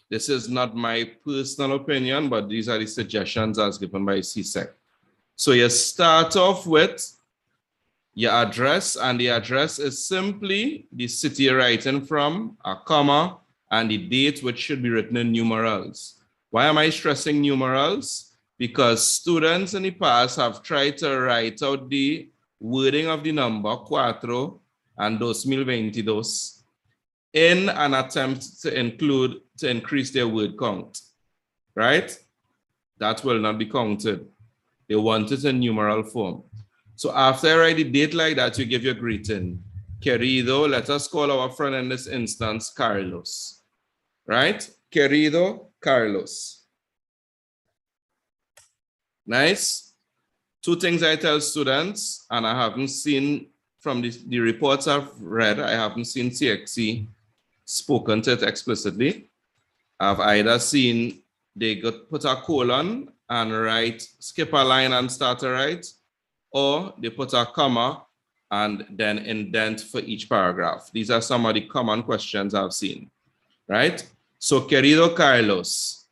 this is not my personal opinion, but these are the suggestions as given by Csec. So you start off with your address, and the address is simply the city you're writing from, a comma, and the date, which should be written in numerals. Why am I stressing numerals? Because students in the past have tried to write out the wording of the number cuatro and 2022 in an attempt to increase their word count, right? That will not be counted. They want it in numeral form. So after I write the date like that, you give your greeting. Querido, let us call our friend in this instance, Carlos, right? Querido Carlos. Nice. Two things I tell students, and I haven't seen from the reports I've read, I haven't seen CXC spoken to it explicitly. I've either seen they put a colon and skip a line and start to write, or they put a comma and then indent for each paragraph. These are some of the common questions I've seen, right? So, querido Carlos,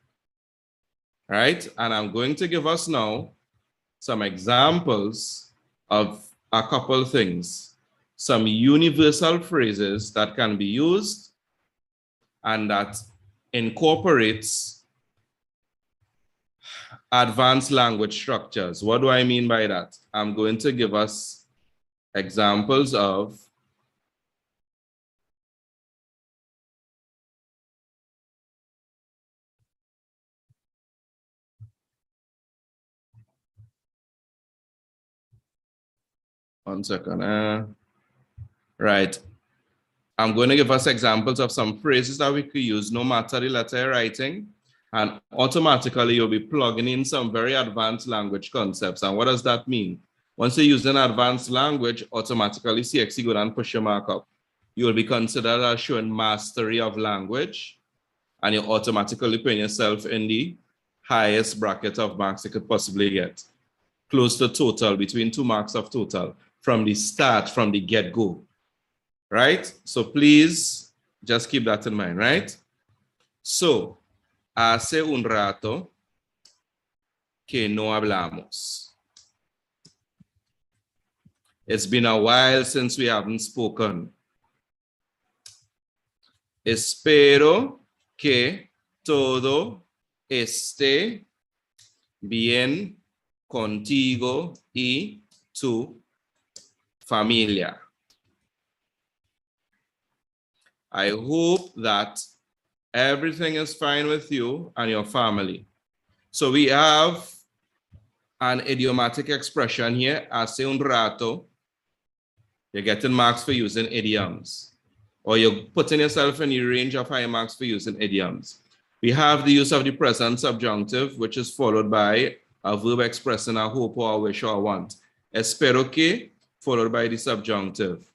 right? And I'm going to give us now some examples of a couple things, some universal phrases that can be used and that incorporates advanced language structures. What do I mean by that? I'm going to give us examples of one second. Right. I'm going to give us examples of some phrases that we could use no matter the letter you're writing, and automatically you'll be plugging in some very advanced language concepts. And what does that mean? Once you use an advanced language, automatically CXC go and push your mark up. You will be considered as showing mastery of language, and you're automatically putting yourself in the highest bracket of marks you could possibly get. Close to total, between 2 marks of total, from the start, from the get-go. Right? So please just keep that in mind, right? So, hace un rato que no hablamos. It's been a while since we haven't spoken. Espero que todo esté bien contigo y tu familia. I hope that everything is fine with you and your family. So we have an idiomatic expression here, hace un rato. You're getting marks for using idioms, or you're putting yourself in the range of high marks for using idioms. We have the use of the present subjunctive, which is followed by a verb expressing a hope or a wish or a want. Espero que, followed by the subjunctive.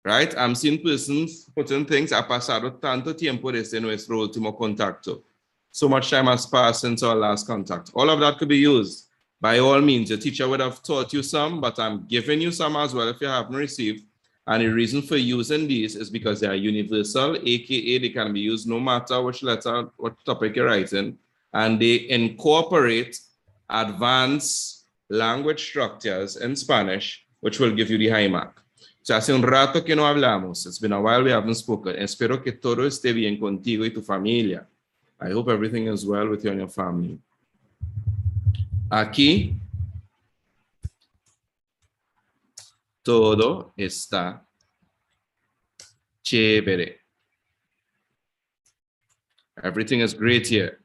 Right? I'm seeing persons putting things, ha pasado tanto tiempo desde nuestro último contacto. So much time has passed since our last contact. All of that could be used. By all means, your teacher would have taught you some, but I'm giving you some as well if you haven't received. And the reason for using these is because they are universal, aka they can be used no matter which letter, what topic you're writing, and they incorporate advanced language structures in Spanish, which will give you the high mark. So hace un rato que no hablamos. It's been a while we haven't spoken. Espero que todo esté bien contigo y tu familia. I hope everything is well with you and your family. Aquí todo está chévere. Everything is great here.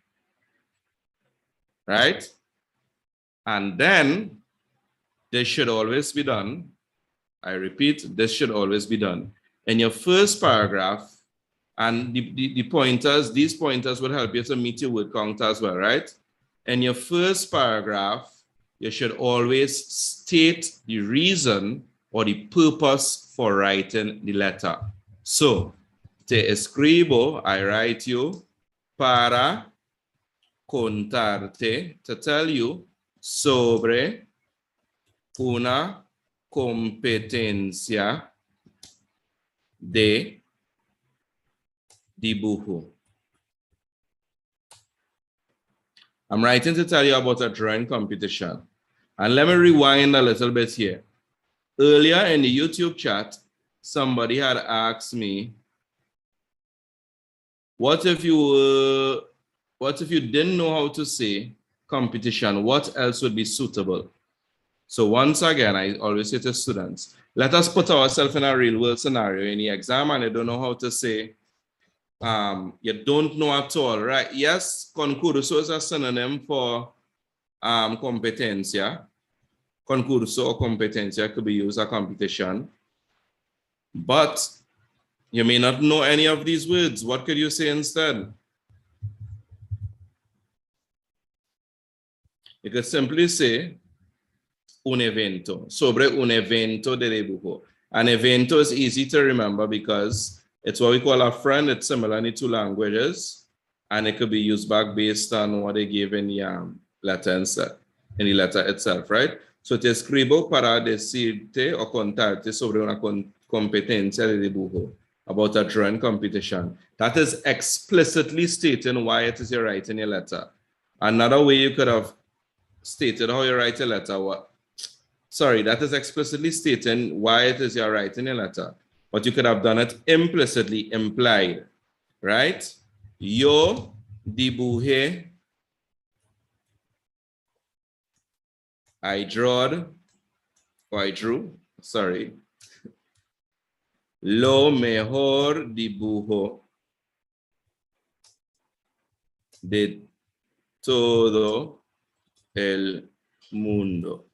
Right? And then this should always be done. I repeat, this should always be done. In your first paragraph, and the pointers, these pointers will help you to meet your word count as well, right? in your first paragraph, you should always state the reason or the purpose for writing the letter. So, te escribo, I write you, para contarte, to tell you, sobre una competencia de dibujo. I'm writing to tell you about a drawing competition. And let me rewind a little bit here. Earlier in the YouTube chat, somebody had asked me, what if you didn't know how to say competition? What else would be suitable? So once again, I always say to students, let us put ourselves in a real world scenario in the exam and you don't know how to say, you don't know at all, right? Yes, concurso is a synonym for competencia. Concurso or competencia could be used as competition. But you may not know any of these words. What could you say instead? You could simply say un evento, sobre un evento de dibujo. An evento is easy to remember because it's what we call a friend. It's similar in the two languages, and it could be used back based on what they gave in the letter itself, right? So te escribo para decirte o contarte sobre una competencia de dibujo, about a drawing competition. That is explicitly stating why it is you're writing your letter. Another way you could have stated how you write a letter, that is explicitly stating why it is you're writing a letter. But you could have done it implicitly, implied, right? Yo dibujé, I drew, lo mejor dibujo de todo el mundo.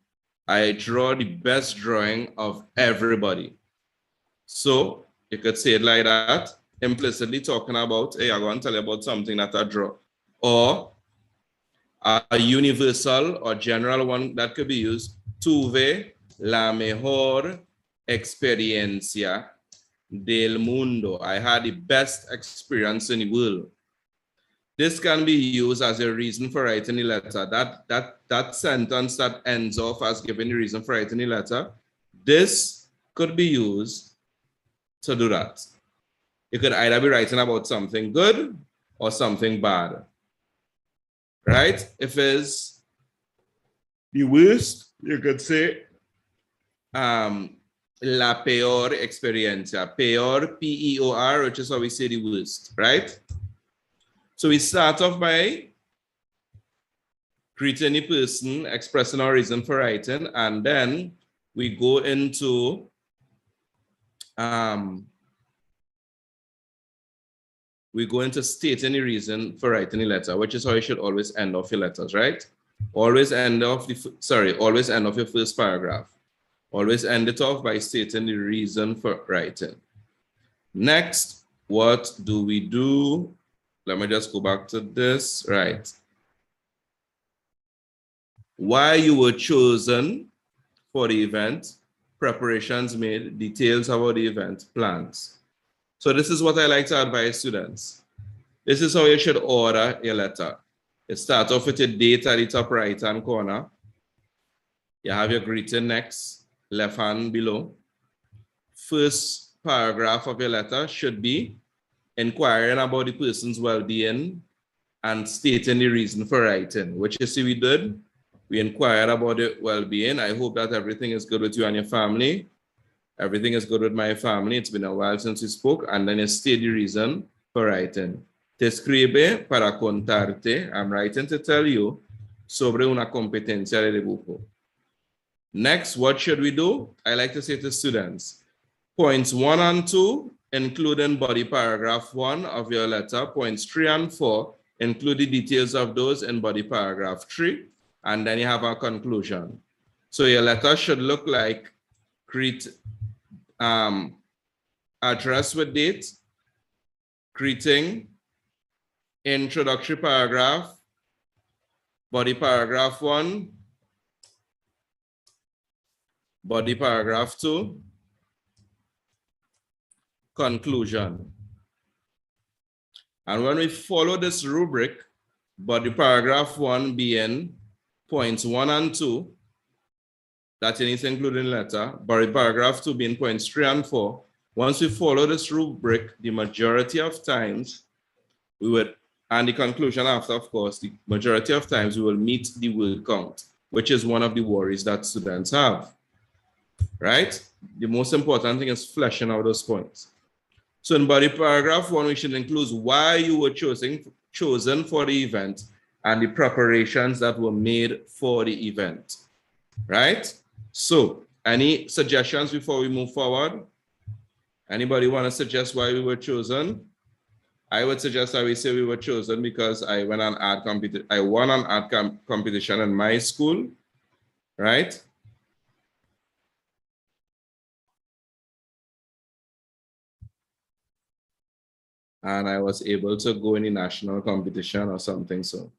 I draw the best drawing of everybody. So you could say it like that, implicitly talking about, hey, I'm going to tell you about something that I draw. Or a universal or general one that could be used, tuve la mejor experiencia del mundo. I had the best experience in the world. This can be used as a reason for writing a letter. That sentence that ends off as giving the reason for writing a letter, this could be used to do that. You could either be writing about something good or something bad, right? If it's the worst, you could say la peor experiencia. Peor, P-E-O-R, which is how we say the worst, right? So we start off by greeting the person, expressing our reason for writing, and then we go into stating the reason for writing a letter, which is how you should always end off your letters, right? Always end off your first paragraph. Always end it off by stating the reason for writing. Next, what do we do? Let me just go back to this, right? Why you were chosen for the event, preparations made, details about the event, plans. So this is what I like to advise students. This is how you should order your letter. You start off with your date at the top right-hand corner. You have your greeting next, left hand below. First paragraph of your letter should be inquiring about the person's well-being and stating the reason for writing, which you see we did. We inquired about the well-being. I hope that everything is good with you and your family. Everything is good with my family. It's been a while since we spoke. And then you state the reason for writing. Te escribe para contarte. I'm writing to tell you sobre una competencia de dibujo. Next, what should we do? I like to say to students, points 1 and 2, including body paragraph 1 of your letter. Points 3 and 4, include the details of those in body paragraph 3. And then you have a conclusion. So your letter should look like address with date, greeting, introductory paragraph, Body paragraph 1, body paragraph 2, conclusion. And when we follow this rubric, body paragraph 1 being points 1 and 2, that you need to include in letter, body paragraph 2 being points 3 and 4, once we follow this rubric, the majority of times we would, and the conclusion after, of course, the majority of times we will meet the word count, which is one of the worries that students have, right? The most important thing is fleshing out those points. So in body paragraph 1, we should include why you were chosen for the event and the preparations that were made for the event, right? So any suggestions before we move forward? Anybody want to suggest why we were chosen? I would suggest that we say we were chosen because I won an art competition in my school, right? And I was able to go in the national competition or something. So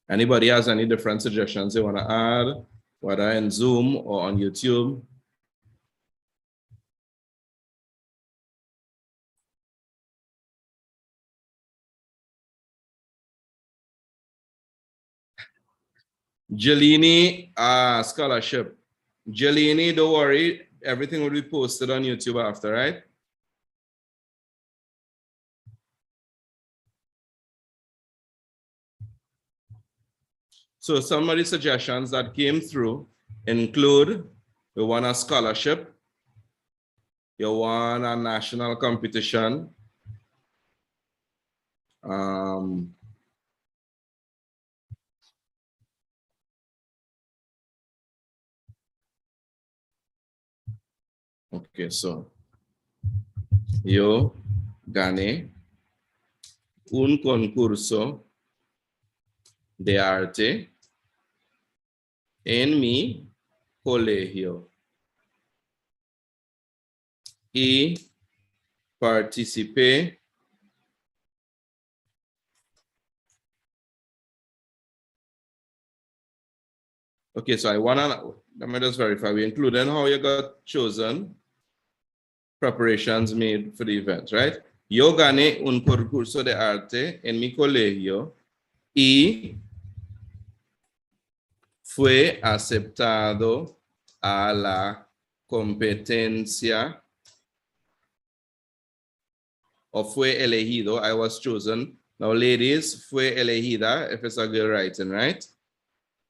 anybody has any different suggestions they want to add, whether in Zoom or on YouTube? Jelini scholarship. Jelini, don't worry, everything will be posted on YouTube after, right? So some of the suggestions that came through include you want a scholarship, you want a national competition, okay, so yo gané un concurso de arte en mi colegio y participé okay, so let me just verify. We included how you got chosen, preparations made for the event, right? Yo gané un concurso de arte en mi colegio y fue aceptado a la competencia o fue elegido. I was chosen. Now, ladies, fue elegida if it's a girl writing, right?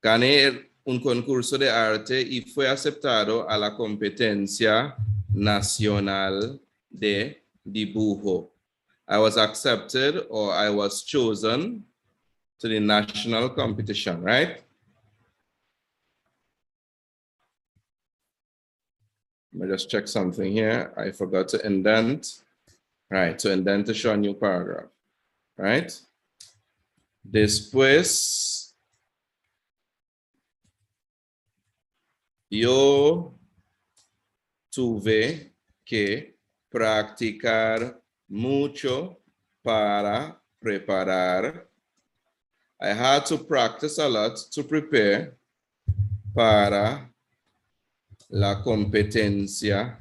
Gané un concurso de arte y fue aceptado a la competencia nacional de dibujo. I was accepted or I was chosen to the national competition, right? Let me just check something here. I forgot to indent. Right, to indent to show a new paragraph, right? Después, yo tuve que practicar mucho para preparar. I had to practice a lot to prepare para la competencia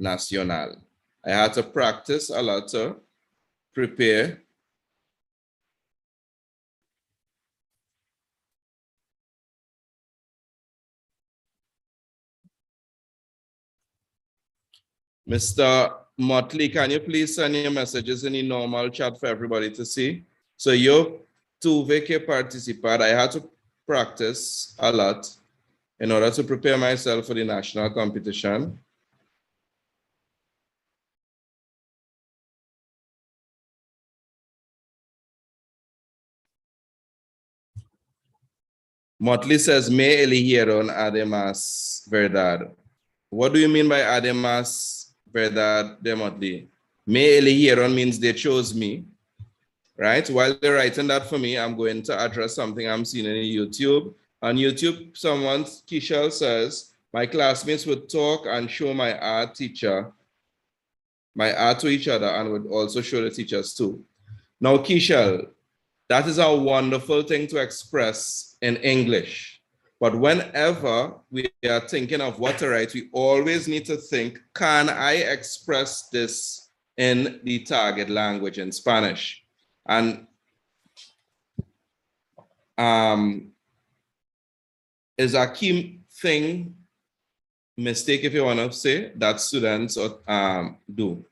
nacional. I had to practice a lot to prepare Mr. Motley, can you please send your messages in the normal chat for everybody to see? So yo tuve que participar. I had to practice a lot in order to prepare myself for the national competition. Motley says, me eligieron además, verdad. What do you mean by además, verdad, de Motley? Me eligieron means they chose me, right? While they're writing that for me, I'm going to address something I'm seeing in YouTube. On YouTube, someone, Kishel says, my classmates would talk and show my art to each other and would also show the teachers too. Now, Kishal, that is a wonderful thing to express in English. But whenever we are thinking of what to write, we always need to think, can I express this in the target language in Spanish? And is a key thing, mistake if you want to say, that students do.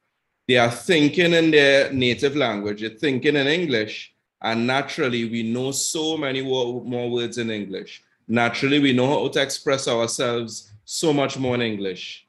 They are thinking in their native language, they're thinking in English, and naturally we know so many more words in English. Naturally, we know how to express ourselves so much more in English.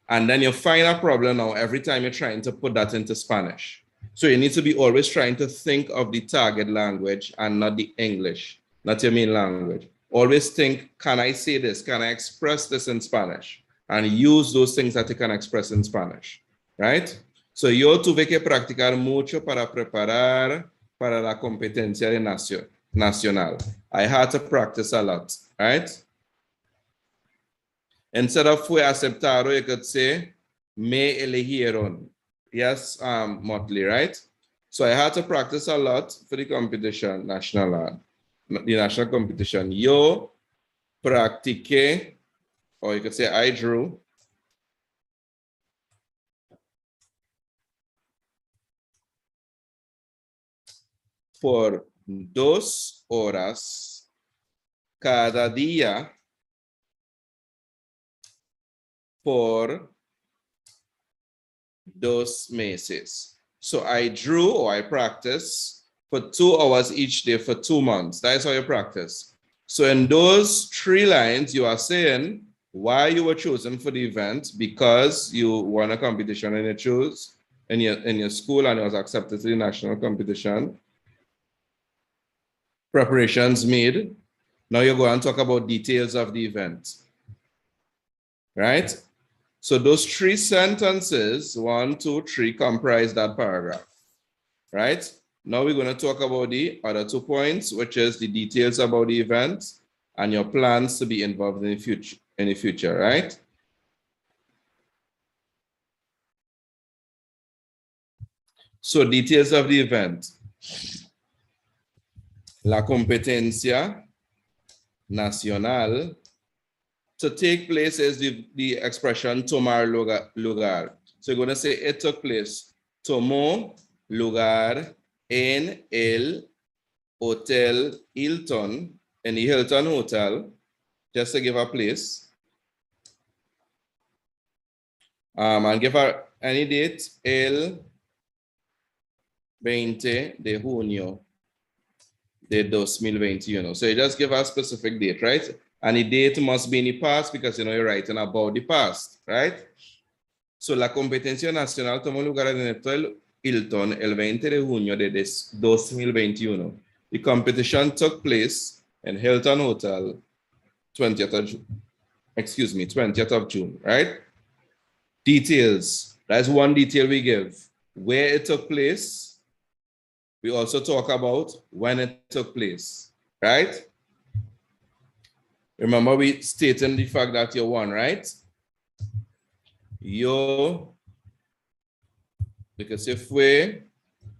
And then you find a problem now every time you're trying to put that into Spanish. So you need to be always trying to think of the target language and not the English, not your main language. Always think, can I say this? Can I express this in Spanish? And use those things that you can express in Spanish, right? So yo tuve que practicar mucho para preparar para la competencia de nacional. I had to practice a lot, right? Instead of fue aceptado, you could say, me eligieron. Yes, Motley, right? So I had to practice a lot for the competition, the national competition. Yo practiqué, or you could say I drew, por 2 horas cada día por 2 meses. So I drew or I practiced for 2 hours each day for 2 months. That is how you practice. So in those 3 lines, you are saying why you were chosen for the event, because you won a competition and you chose in your school and it was accepted to the national competition. Preparations made. Now you go and talk about details of the event, right? So those 3 sentences, 1, 2, 3, comprise that paragraph, right? Now we're going to talk about the other 2 points, which is the details about the event and your plans to be involved in the future, right? So details of the event. La competencia nacional. To take place is the expression tomar lugar. So you're going to say it took place. Tomó lugar en el Hotel Hilton, in the Hilton Hotel, just to give a place. And give her any date, el 20 de junio de 2021. So you just give a specific date, right? And the date must be in the past because you're writing about the past, right? So la competencia nacional tomó lugar en el Hotel Hilton el 20 de junio de 2021. The competition took place in Hilton Hotel 20th of June, right? Details. That's one detail we give. Where it took place. We also talk about when it took place, right? Remember, we stated the fact that you won, right? Because if we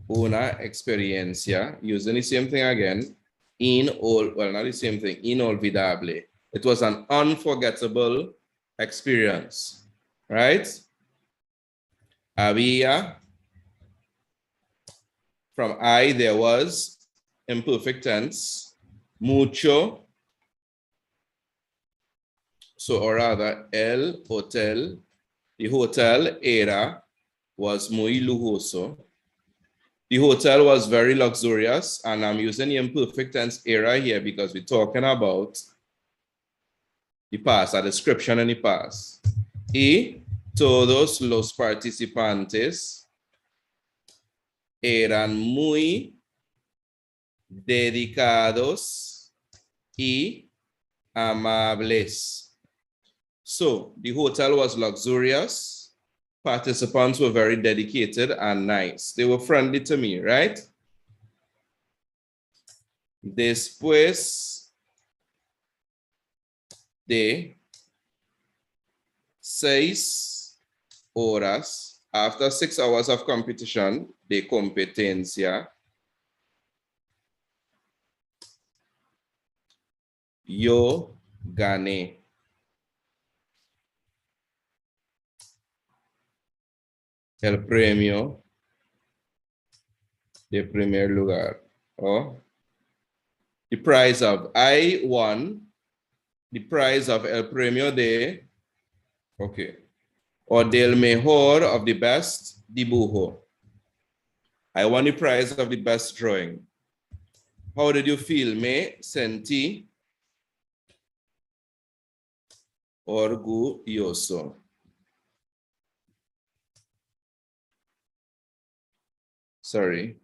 una experiencia, using the same thing again, not the same thing, inolvidable. It was an unforgettable experience, right? Había, from I, there was, imperfect tense, mucho, so or rather, el hotel, the hotel era was muy lujoso. The hotel was very luxurious, and I'm using the imperfect tense era here because we're talking about the past, a description in the past. Y todos los participantes eran muy dedicados y amables. So the hotel was luxurious. Participants were very dedicated and nice. They were friendly to me, right? Después de 6 horas, after 6 hours of competition, de competencia, Yo gané. El premio de primer lugar. Or the prize of, I won the prize of el premio de, okay. Or del mejor of the best dibujo. I won the prize of the best drawing. How did you feel? Me sentí orgulloso. Sorry.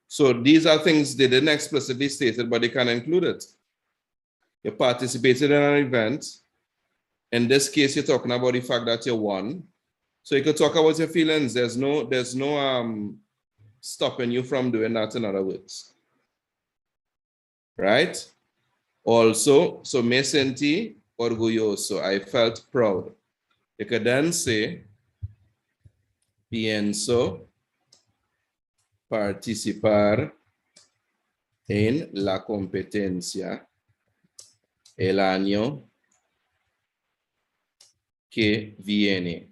So these are things they didn't explicitly state it, but they can include it. You participated in an event. In this case, you're talking about the fact that you won. So you could talk about your feelings. There's no stopping you from doing that, in other words. Right? Also, so me sentí orgulloso. I felt proud. You could then say, pienso participar en la competencia el año que viene.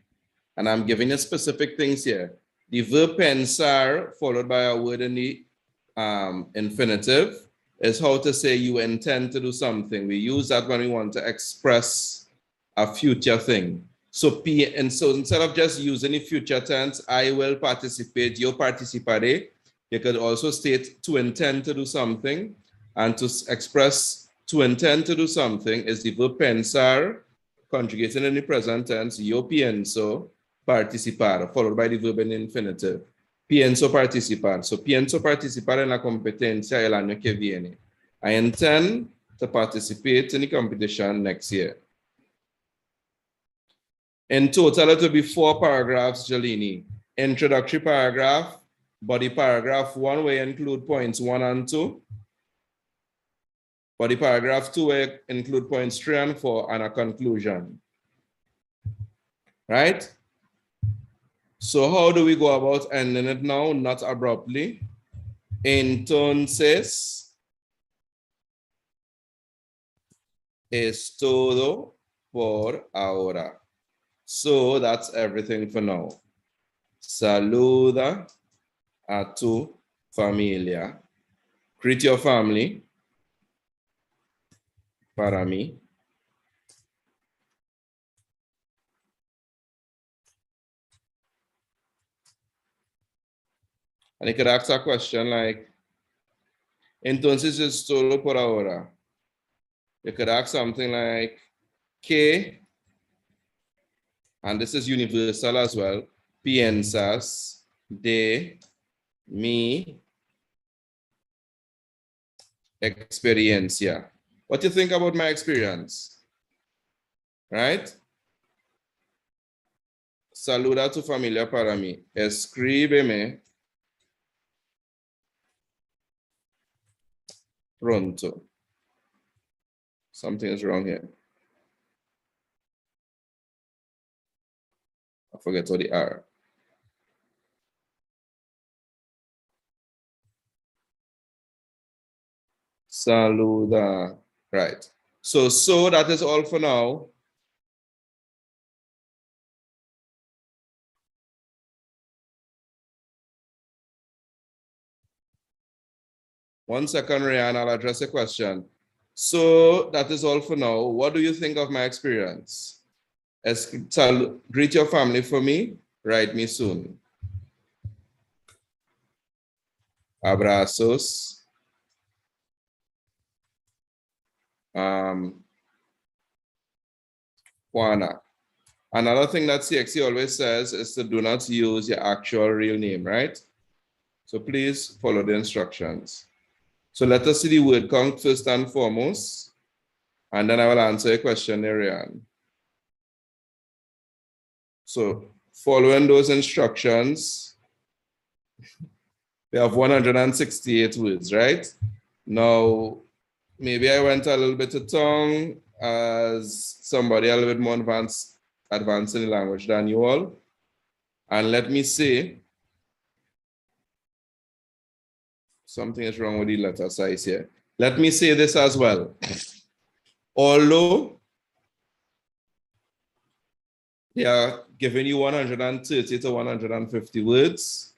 And I'm giving you specific things here. The verb pensar followed by a word in the infinitive is how to say you intend to do something. We use that when we want to express a future thing. So instead of just using the future tense, I will participate, yo participaré, you could also state to intend to do something, and to express to intend to do something is the verb pensar, conjugated in the present tense, yo pienso participar, followed by the verb in the infinitive. Pienso participar. So pienso participar en la competencia el año que viene. I intend to participate in the competition next year. In total, it will be 4 paragraphs, Jolini. Introductory paragraph, body paragraph 1 will include points 1 and 2. Body paragraph 2 will include points 3 and 4 and a conclusion. Right? So how do we go about ending it now? Not abruptly. Entonces, es todo por ahora. So that's everything for now. Saluda a tu familia. Greet your family. Para mí. And you could ask a question like, entonces es todo por ahora. You could ask something like, ¿qué? And this is universal as well. Piensas de mi experiencia. What do you think about my experience? Right? Saluda a tu familia para mí. Escríbeme pronto. Something is wrong here. I forget what the R. Saluda. Right. So that is all for now. One second, Ryan, I'll address a question. So that is all for now. What do you think of my experience? Greet your family for me. Write me soon. Abrazos. Juana. Another thing that CXC always says is to do not use your actual real name, right? So please follow the instructions. So let us see the word count first and foremost, and then I will answer a question, Ariane. So following those instructions, we have 168 words, right? Now, maybe I went a little bit to tongue as somebody a little bit more advanced in the language than you all. And let me say, something is wrong with the letter size here. Let me say this as well. Although they are giving you 130 to 150 words,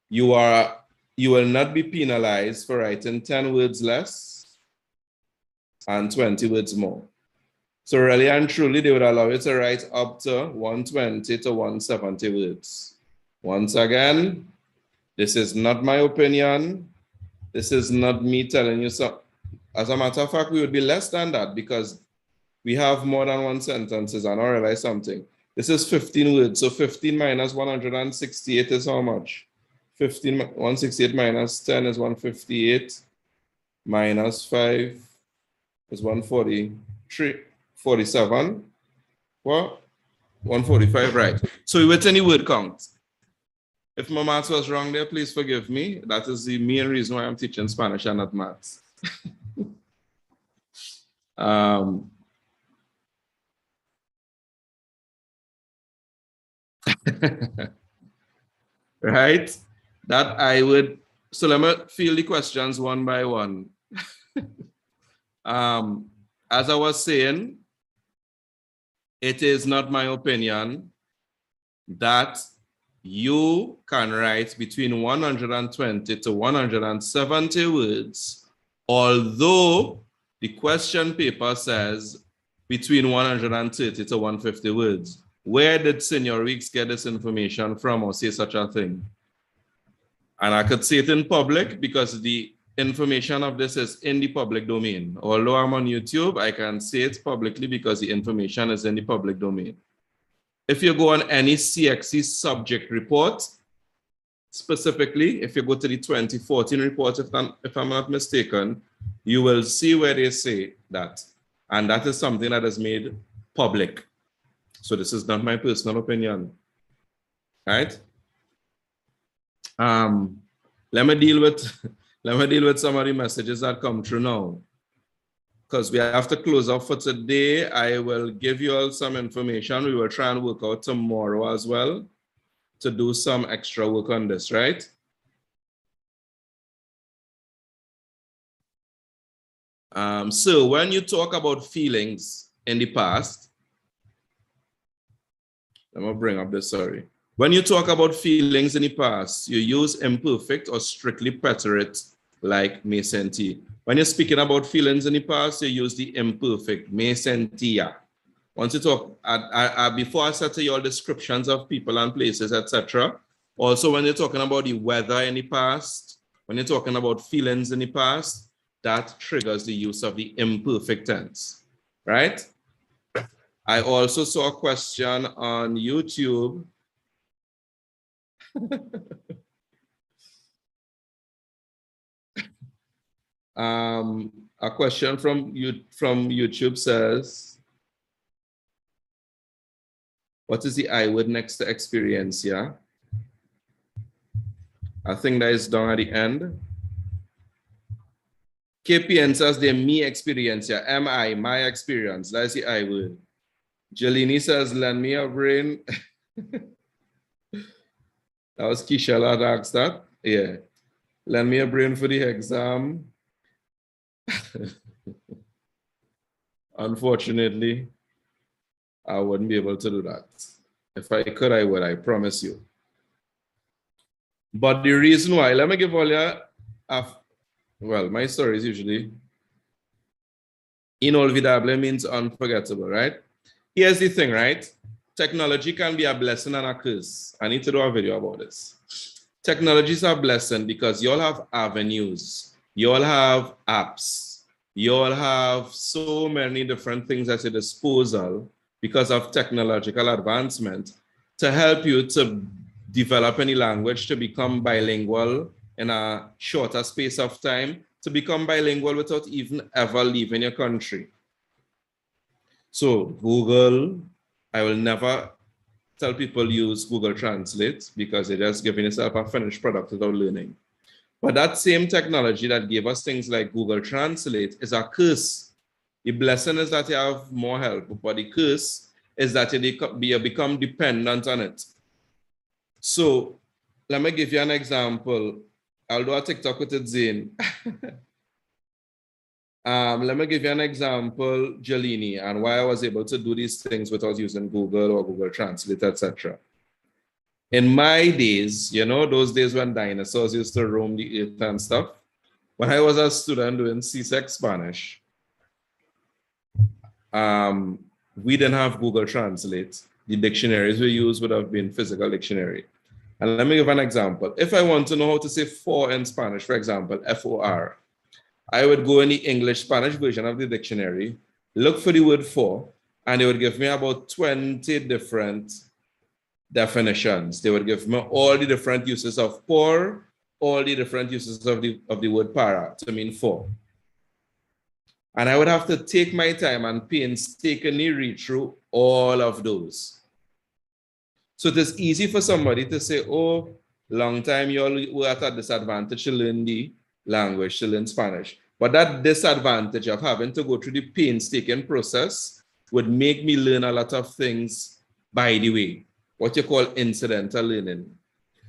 you will not be penalized for writing 10 words less and 20 words more. So really and truly, they would allow you to write up to 120 to 170 words. Once again, this is not my opinion. This is not me telling you so. As a matter of fact, we would be less than that because we have more than one sentences, and I realize something. This is 15 words. So 15 minus 168 is how much? 168 minus 10 is 158. Minus 5 is 143. 47. What? 145, right. So with any word count. If my maths was wrong there, please forgive me. That is the main reason why I'm teaching Spanish and not maths. Right? That I would, so let me field the questions one by one. As I was saying, it is not my opinion that you can write between 120 to 170 words, although the question paper says between 130 to 150 words. Where did Senior Weeks get this information from or say such a thing? And I could say it in public because the information of this is in the public domain. Although I'm on YouTube, I can say it publicly because the information is in the public domain. If you go on any CXC subject report, specifically, if you go to the 2014 report, if I'm not mistaken, you will see where they say that. And that is something that is made public. So this is not my personal opinion, right? Let me deal with some of the messages that come through now. Because we have to close off for today. I will give you all some information. We will try and work out tomorrow as well to do some extra work on this, right? So when you talk about feelings in the past, let me bring up this, sorry. When you talk about feelings in the past, you use imperfect or strictly preterite like me senti. When you're speaking about feelings in the past, you use the imperfect, me sentia. Once you talk, before I set your descriptions of people and places, etc. Also, when you're talking about the weather in the past, when you're talking about feelings in the past, that triggers the use of the imperfect tense, right? I also saw a question on YouTube. A question from YouTube says, what is the I word next to experience? Yeah, I think that is down at the end. ¿Qué piensas de mi experiencia? My experience. That's the I word. Jelini says, lend me a brain. That was Keisha that asked that. Yeah. Lend me a brain for the exam. Unfortunately, I wouldn't be able to do that. If I could, I would, I promise you. But the reason why, let me give all you, well, my story is usually inolvidable means unforgettable, right? Here's the thing, right? Technology can be a blessing and a curse. I need to do a video about this. Technology is a blessing because you all have avenues, you all have apps, you all have so many different things at your disposal because of technological advancement to help you to develop any language to become bilingual in a shorter space of time, to become bilingual without even ever leaving your country. So Google, I will never tell people use Google Translate because they're just giving yourself a finished product without learning. But that same technology that gave us things like Google Translate is a curse. The blessing is that you have more help, but the curse is that you become dependent on it. So let me give you an example. I'll do a TikTok with it, Zane. Let me give you an example, Jelini, and why I was able to do these things without using Google or Google Translate, etc. In my days, you know, those days when dinosaurs used to roam the earth and stuff, when I was a student doing Csec Spanish, we didn't have Google Translate. The dictionaries we used would have been physical dictionary. And let me give an example. If I want to know how to say for in Spanish, for example, F-O-R, I would go in the English-Spanish version of the dictionary, look for the word for, and they would give me about 20 different definitions. They would give me all the different uses of por, all the different uses of the word para to mean for. And I would have to take my time and painstakingly read through all of those. So it is easy for somebody to say, oh, long time you all were at a disadvantage to learn the language, to learn Spanish. But that disadvantage of having to go through the painstaking process would make me learn a lot of things by the way, what you call incidental learning.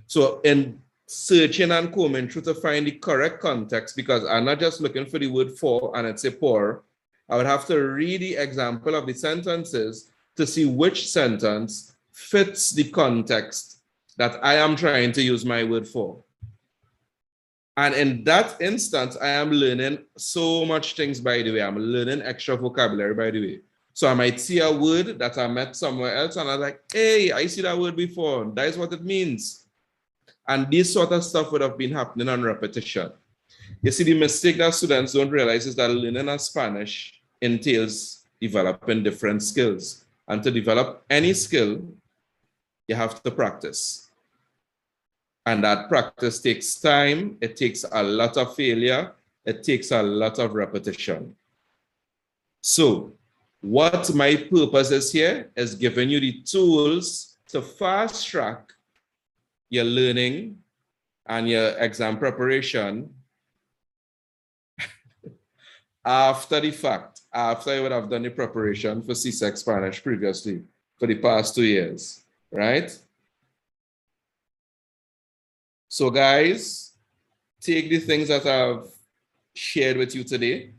So in searching and combing through to find the correct context, because I'm not just looking for the word for and it's a pour, I would have to read the example of the sentences to see which sentence fits the context that I am trying to use my word for. And in that instance, I am learning so much things, by the way. I'm learning extra vocabulary, by the way. So I might see a word that I met somewhere else and I'm like, hey, I see that word before. That is what it means. And this sort of stuff would have been happening on repetition. You see, the mistake that students don't realize is that learning a Spanish entails developing different skills. And to develop any skill, you have to practice. And that practice takes time. It takes a lot of failure. It takes a lot of repetition. So what my purpose is here is giving you the tools to fast track your learning and your exam preparation after the fact, after you would have done the preparation for Csec Spanish previously for the past 2 years, right? So guys, take the things that I've shared with you today,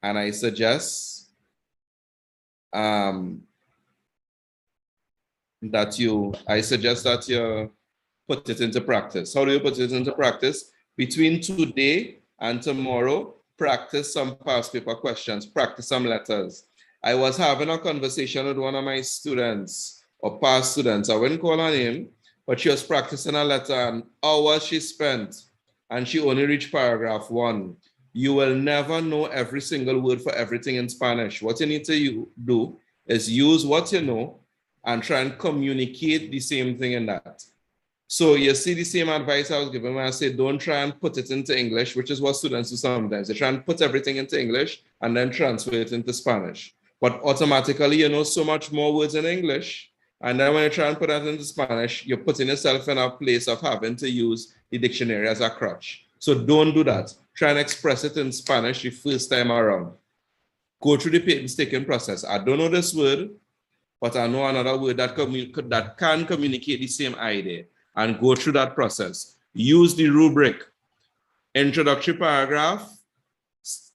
and I suggest that you put it into practice. How do you put it into practice? Between today and tomorrow, practice some past paper questions, practice some letters. I was having a conversation with one of my students or past students. I wouldn't call her name, but she was practicing a letter and hours she spent, and she only reached paragraph 1. You will never know every single word for everything in Spanish. What you need to do is use what you know and try and communicate the same thing in that. So you see the same advice I was giving when I say don't try and put it into English, which is what students do sometimes. They try and put everything into English and then transfer it into Spanish. But automatically you know so much more words in English. And then when you try and put that into Spanish, you're putting yourself in a place of having to use the dictionary as a crutch. So don't do that. Try and express it in Spanish the first time around. Go through the painstaking process. I don't know this word, but I know another word that can communicate the same idea, and go through that process. Use the rubric. Introductory paragraph,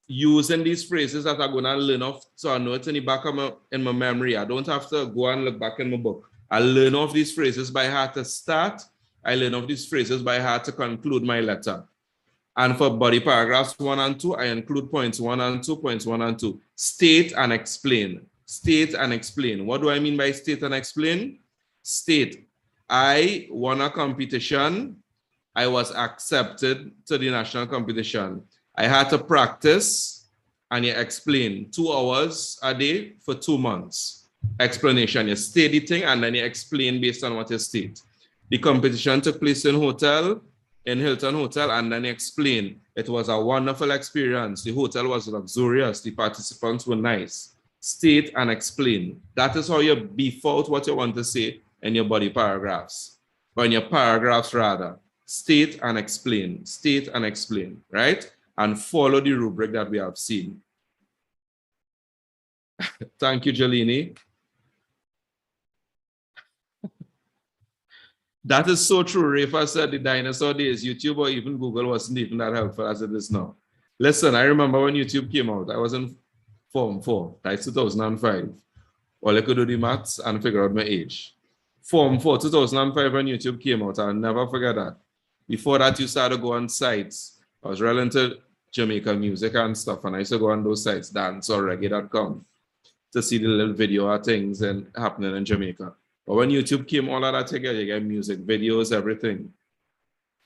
using these phrases that I'm going to learn off, so I know it's in the back of my memory. I don't have to go and look back in my book. I learn off these phrases by heart to start. I learn off these phrases by heart to conclude my letter. And for body paragraphs 1 and 2, I include points 1 and 2, points 1 and 2. State and explain. State and explain. What do I mean by state and explain? State. I won a competition. I was accepted to the national competition. I had to practice and you explain 2 hours a day for 2 months. Explanation, you state the thing and then you explain based on what you state. The competition took place in Hilton Hotel, and then you explain. It was a wonderful experience. The hotel was luxurious. The participants were nice. State and explain. That is how you beef out what you want to say in your body paragraphs, or in your paragraphs rather. State and explain, right? And follow the rubric that we have seen. Thank you, Jelini. That is so true. Rafa said the dinosaur days, YouTube or even Google wasn't even that helpful as it is now. Listen, I remember when YouTube came out, I was in Form 4, that's 2005. All I could do the maths and figure out my age. Form 4, 2005, when YouTube came out, I'll never forget that. Before that, you started to go on sites. I was really into Jamaican music and stuff, and I used to go on those sites, dance or reggae.com, to see the little video of things and happening in Jamaica. But when YouTube came, all of that together, you get music videos, everything.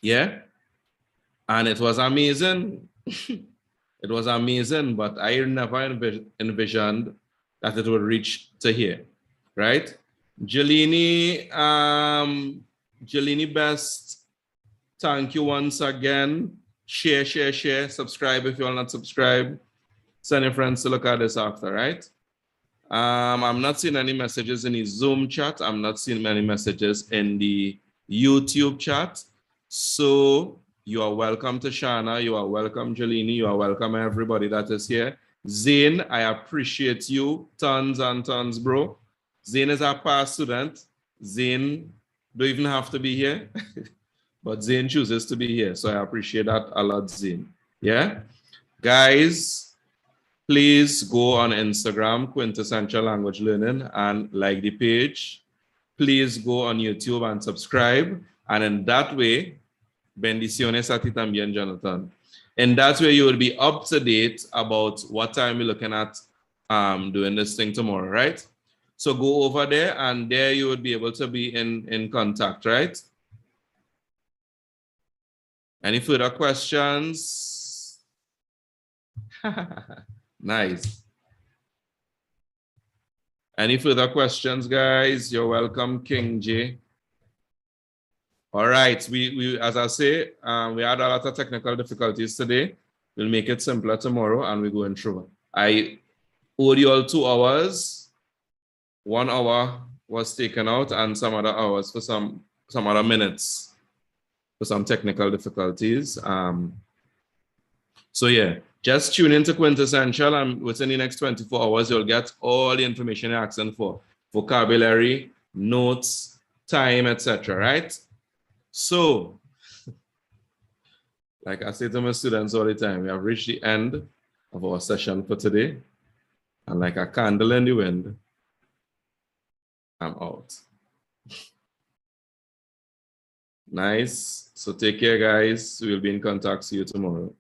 Yeah? And it was amazing. It was amazing, but I never envisioned that it would reach to here, right? Jelini, Jelini Best, thank you once again. Share, share, share. Subscribe if you are not subscribed. Send your friends to look at this after, right? I'm not seeing any messages in the Zoom chat. I'm not seeing many messages in the YouTube chat. So you are welcome to Shana. You are welcome, Jelini. You are welcome, everybody that is here. Zane, I appreciate you tons and tons, bro. Zane is our past student. Zane don't even have to be here, but Zane chooses to be here. So I appreciate that a lot, Zane. Yeah, guys. Please go on Instagram, Quintessential Language Learning, and like the page. Please go on YouTube and subscribe. And in that way, bendiciones a ti también, Jonathan. In that way, you will be up to date about what time we're looking at doing this thing tomorrow, right? So go over there, and there you would be able to be in contact, right? Any further questions? Nice. Any further questions, guys? You're welcome, King J. All right, we as I say, we had a lot of technical difficulties today. We'll make it simpler tomorrow, and we're going through. I owed you all 2 hours. 1 hour was taken out, and some other hours for some other minutes for some technical difficulties. So yeah, just tune into Quintessential, and within the next 24 hours, you'll get all the information you're asking for: vocabulary, notes, time, etc. Right? So, like I say to my students all the time, we have reached the end of our session for today. And like a candle in the wind, I'm out. Nice. So take care, guys. We'll be in contact. See you tomorrow.